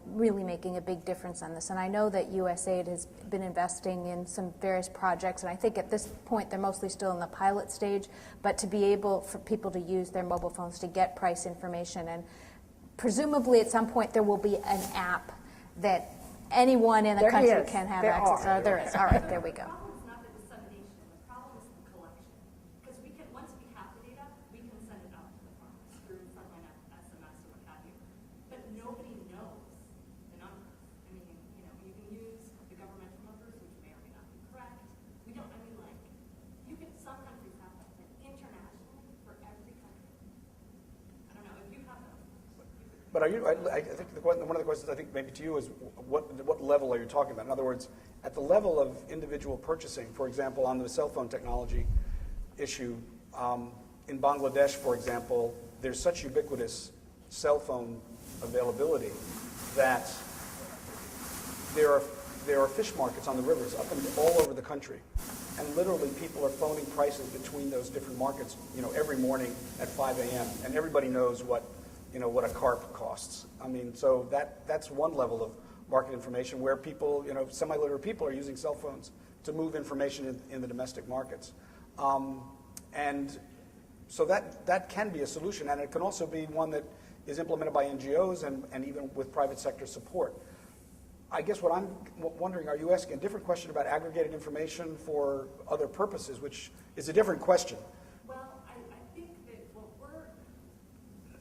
really making a big difference on this. And I know that USAID has been investing in some various projects, and I think at this point they're mostly still in the pilot stage, but to be able for people to use their mobile phones to get price information. And presumably at some point there will be an app that anyone in the country can have access to. There is. All right, there we go. But I think one of the questions I think maybe to you is what level are you talking about? In other words, at the level of individual purchasing, for example, on the cell phone technology issue, in Bangladesh, for example, there's such ubiquitous cell phone availability that there are there are fish markets on the rivers up and all over the country. And literally people are phoning prices between those different markets, every morning at 5 a.m. And everybody knows what a carp costs. I mean, so that's one level of market information where people, semi-literate people are using cell phones to move information in the domestic markets. And so that can be a solution, and it can also be one that is implemented by NGOs and even with private sector support. I guess what I'm wondering, are you asking a different question about aggregated information for other purposes, which is a different question? Well, I think that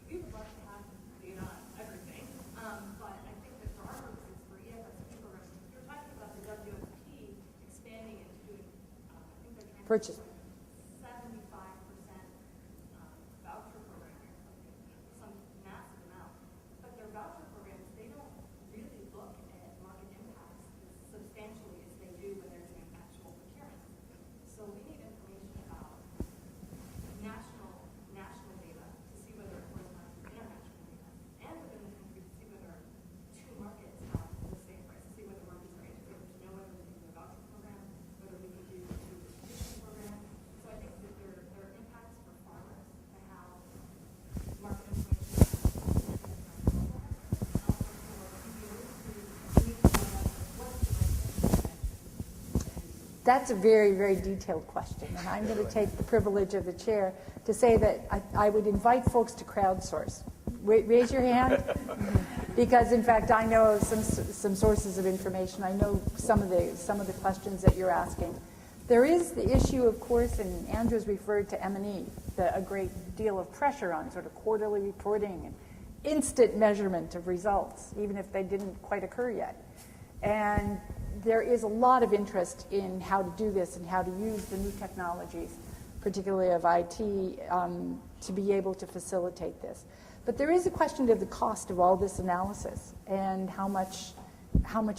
we would love to have data on everything, but I think that for our purposes, for EFSP programs, you're talking about the WFP expanding into doing, I think they're trying Purchase. to 75% voucher programming or something, some massive amount. But their voucher programs, they don't really look at market impacts as substantially as they do when they're doing actual procurement. So we need information about national data to see whether it corresponds with international data, and within the country to see whether two markets have the same price, to see whether markets are integrated, to know whether we can do a voucher program, whether we can do a distribution program. So I think that there are impacts for farmers to have market information. That's a very, very detailed question, and I'm going to take the privilege of the chair to say that I would invite folks to crowdsource. Raise your hand, because in fact I know of some sources of information. I know some of the questions that you're asking. There is the issue, of course, and Andrew's referred to M&E, a great deal of pressure on sort of quarterly reporting and instant measurement of results, even if they didn't quite occur yet. And there is a lot of interest in how to do this and how to use the new technologies, particularly of IT, to be able to facilitate this. But there is a question of the cost of all this analysis and how much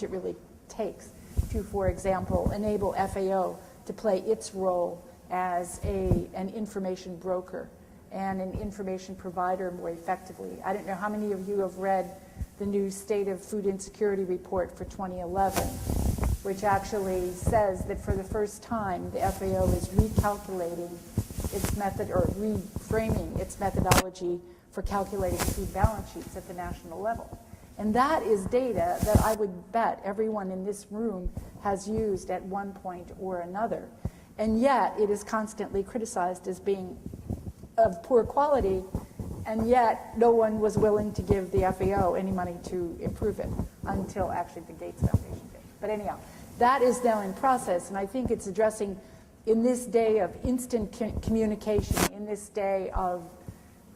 it really takes to, for example, enable FAO to play its role as an information broker and an information provider more effectively. I don't know how many of you have read the new State of Food Insecurity report for 2011, which actually says that for the first time, the FAO is recalculating its method, or reframing its methodology for calculating food balance sheets at the national level. And that is data that I would bet everyone in this room has used at one point or another. And yet, it is constantly criticized as being of poor quality, and yet no one was willing to give the FAO any money to improve it until actually the Gates Foundation did. But anyhow, that is now in process, and I think it's addressing, in this day of instant communication, in this day of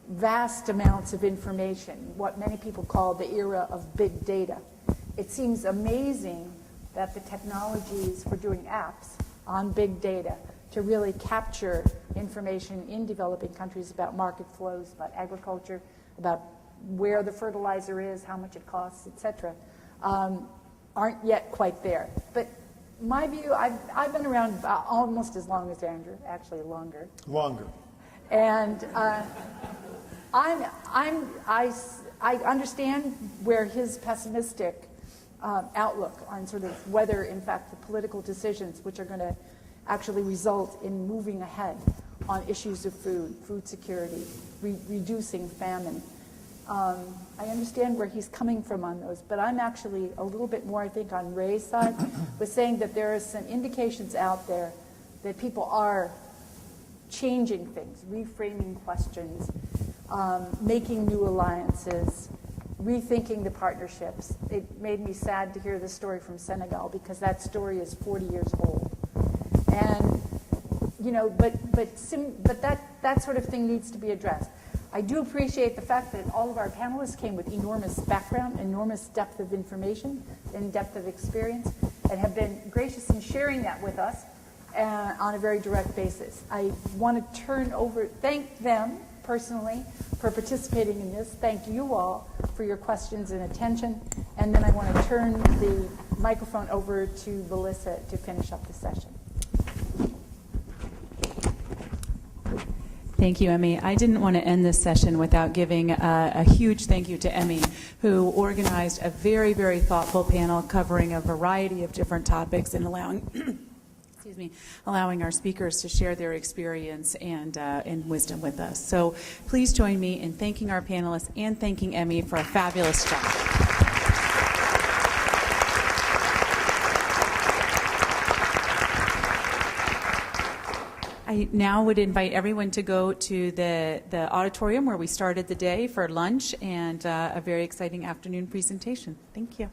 vast amounts of information, what many people call the era of big data. It seems amazing that the technologies for doing apps on big data to really capture information in developing countries about market flows, about agriculture, about where the fertilizer is, how much it costs, etc., aren't yet quite there. But my view, I've been around almost as long as Andrew, actually longer. Longer. And I understand where his pessimistic outlook on sort of whether, in fact, the political decisions which are going to actually result in moving ahead on issues of food security, reducing famine. I understand where he's coming from on those, but I'm actually a little bit more, I think, on Ray's side, with saying that there are some indications out there that people are changing things, reframing questions, making new alliances, rethinking the partnerships. It made me sad to hear the story from Senegal, because that story is 40 years old. And, you know, but that sort of thing needs to be addressed. I do appreciate the fact that all of our panelists came with enormous background, enormous depth of information, and depth of experience, and have been gracious in sharing that with us on a very direct basis. I want to thank them personally for participating in this. Thank you all for your questions and attention. And then I want to turn the microphone over to Melissa to finish up the session. Thank you, Emmy. I didn't want to end this session without giving a huge thank you to Emmy, who organized a very, very thoughtful panel covering a variety of different topics and allowing excuse me, allowing our speakers to share their experience and wisdom with us. So please join me in thanking our panelists and thanking Emmy for a fabulous job. I now would invite everyone to go to the auditorium where we started the day for lunch and a very exciting afternoon presentation. Thank you.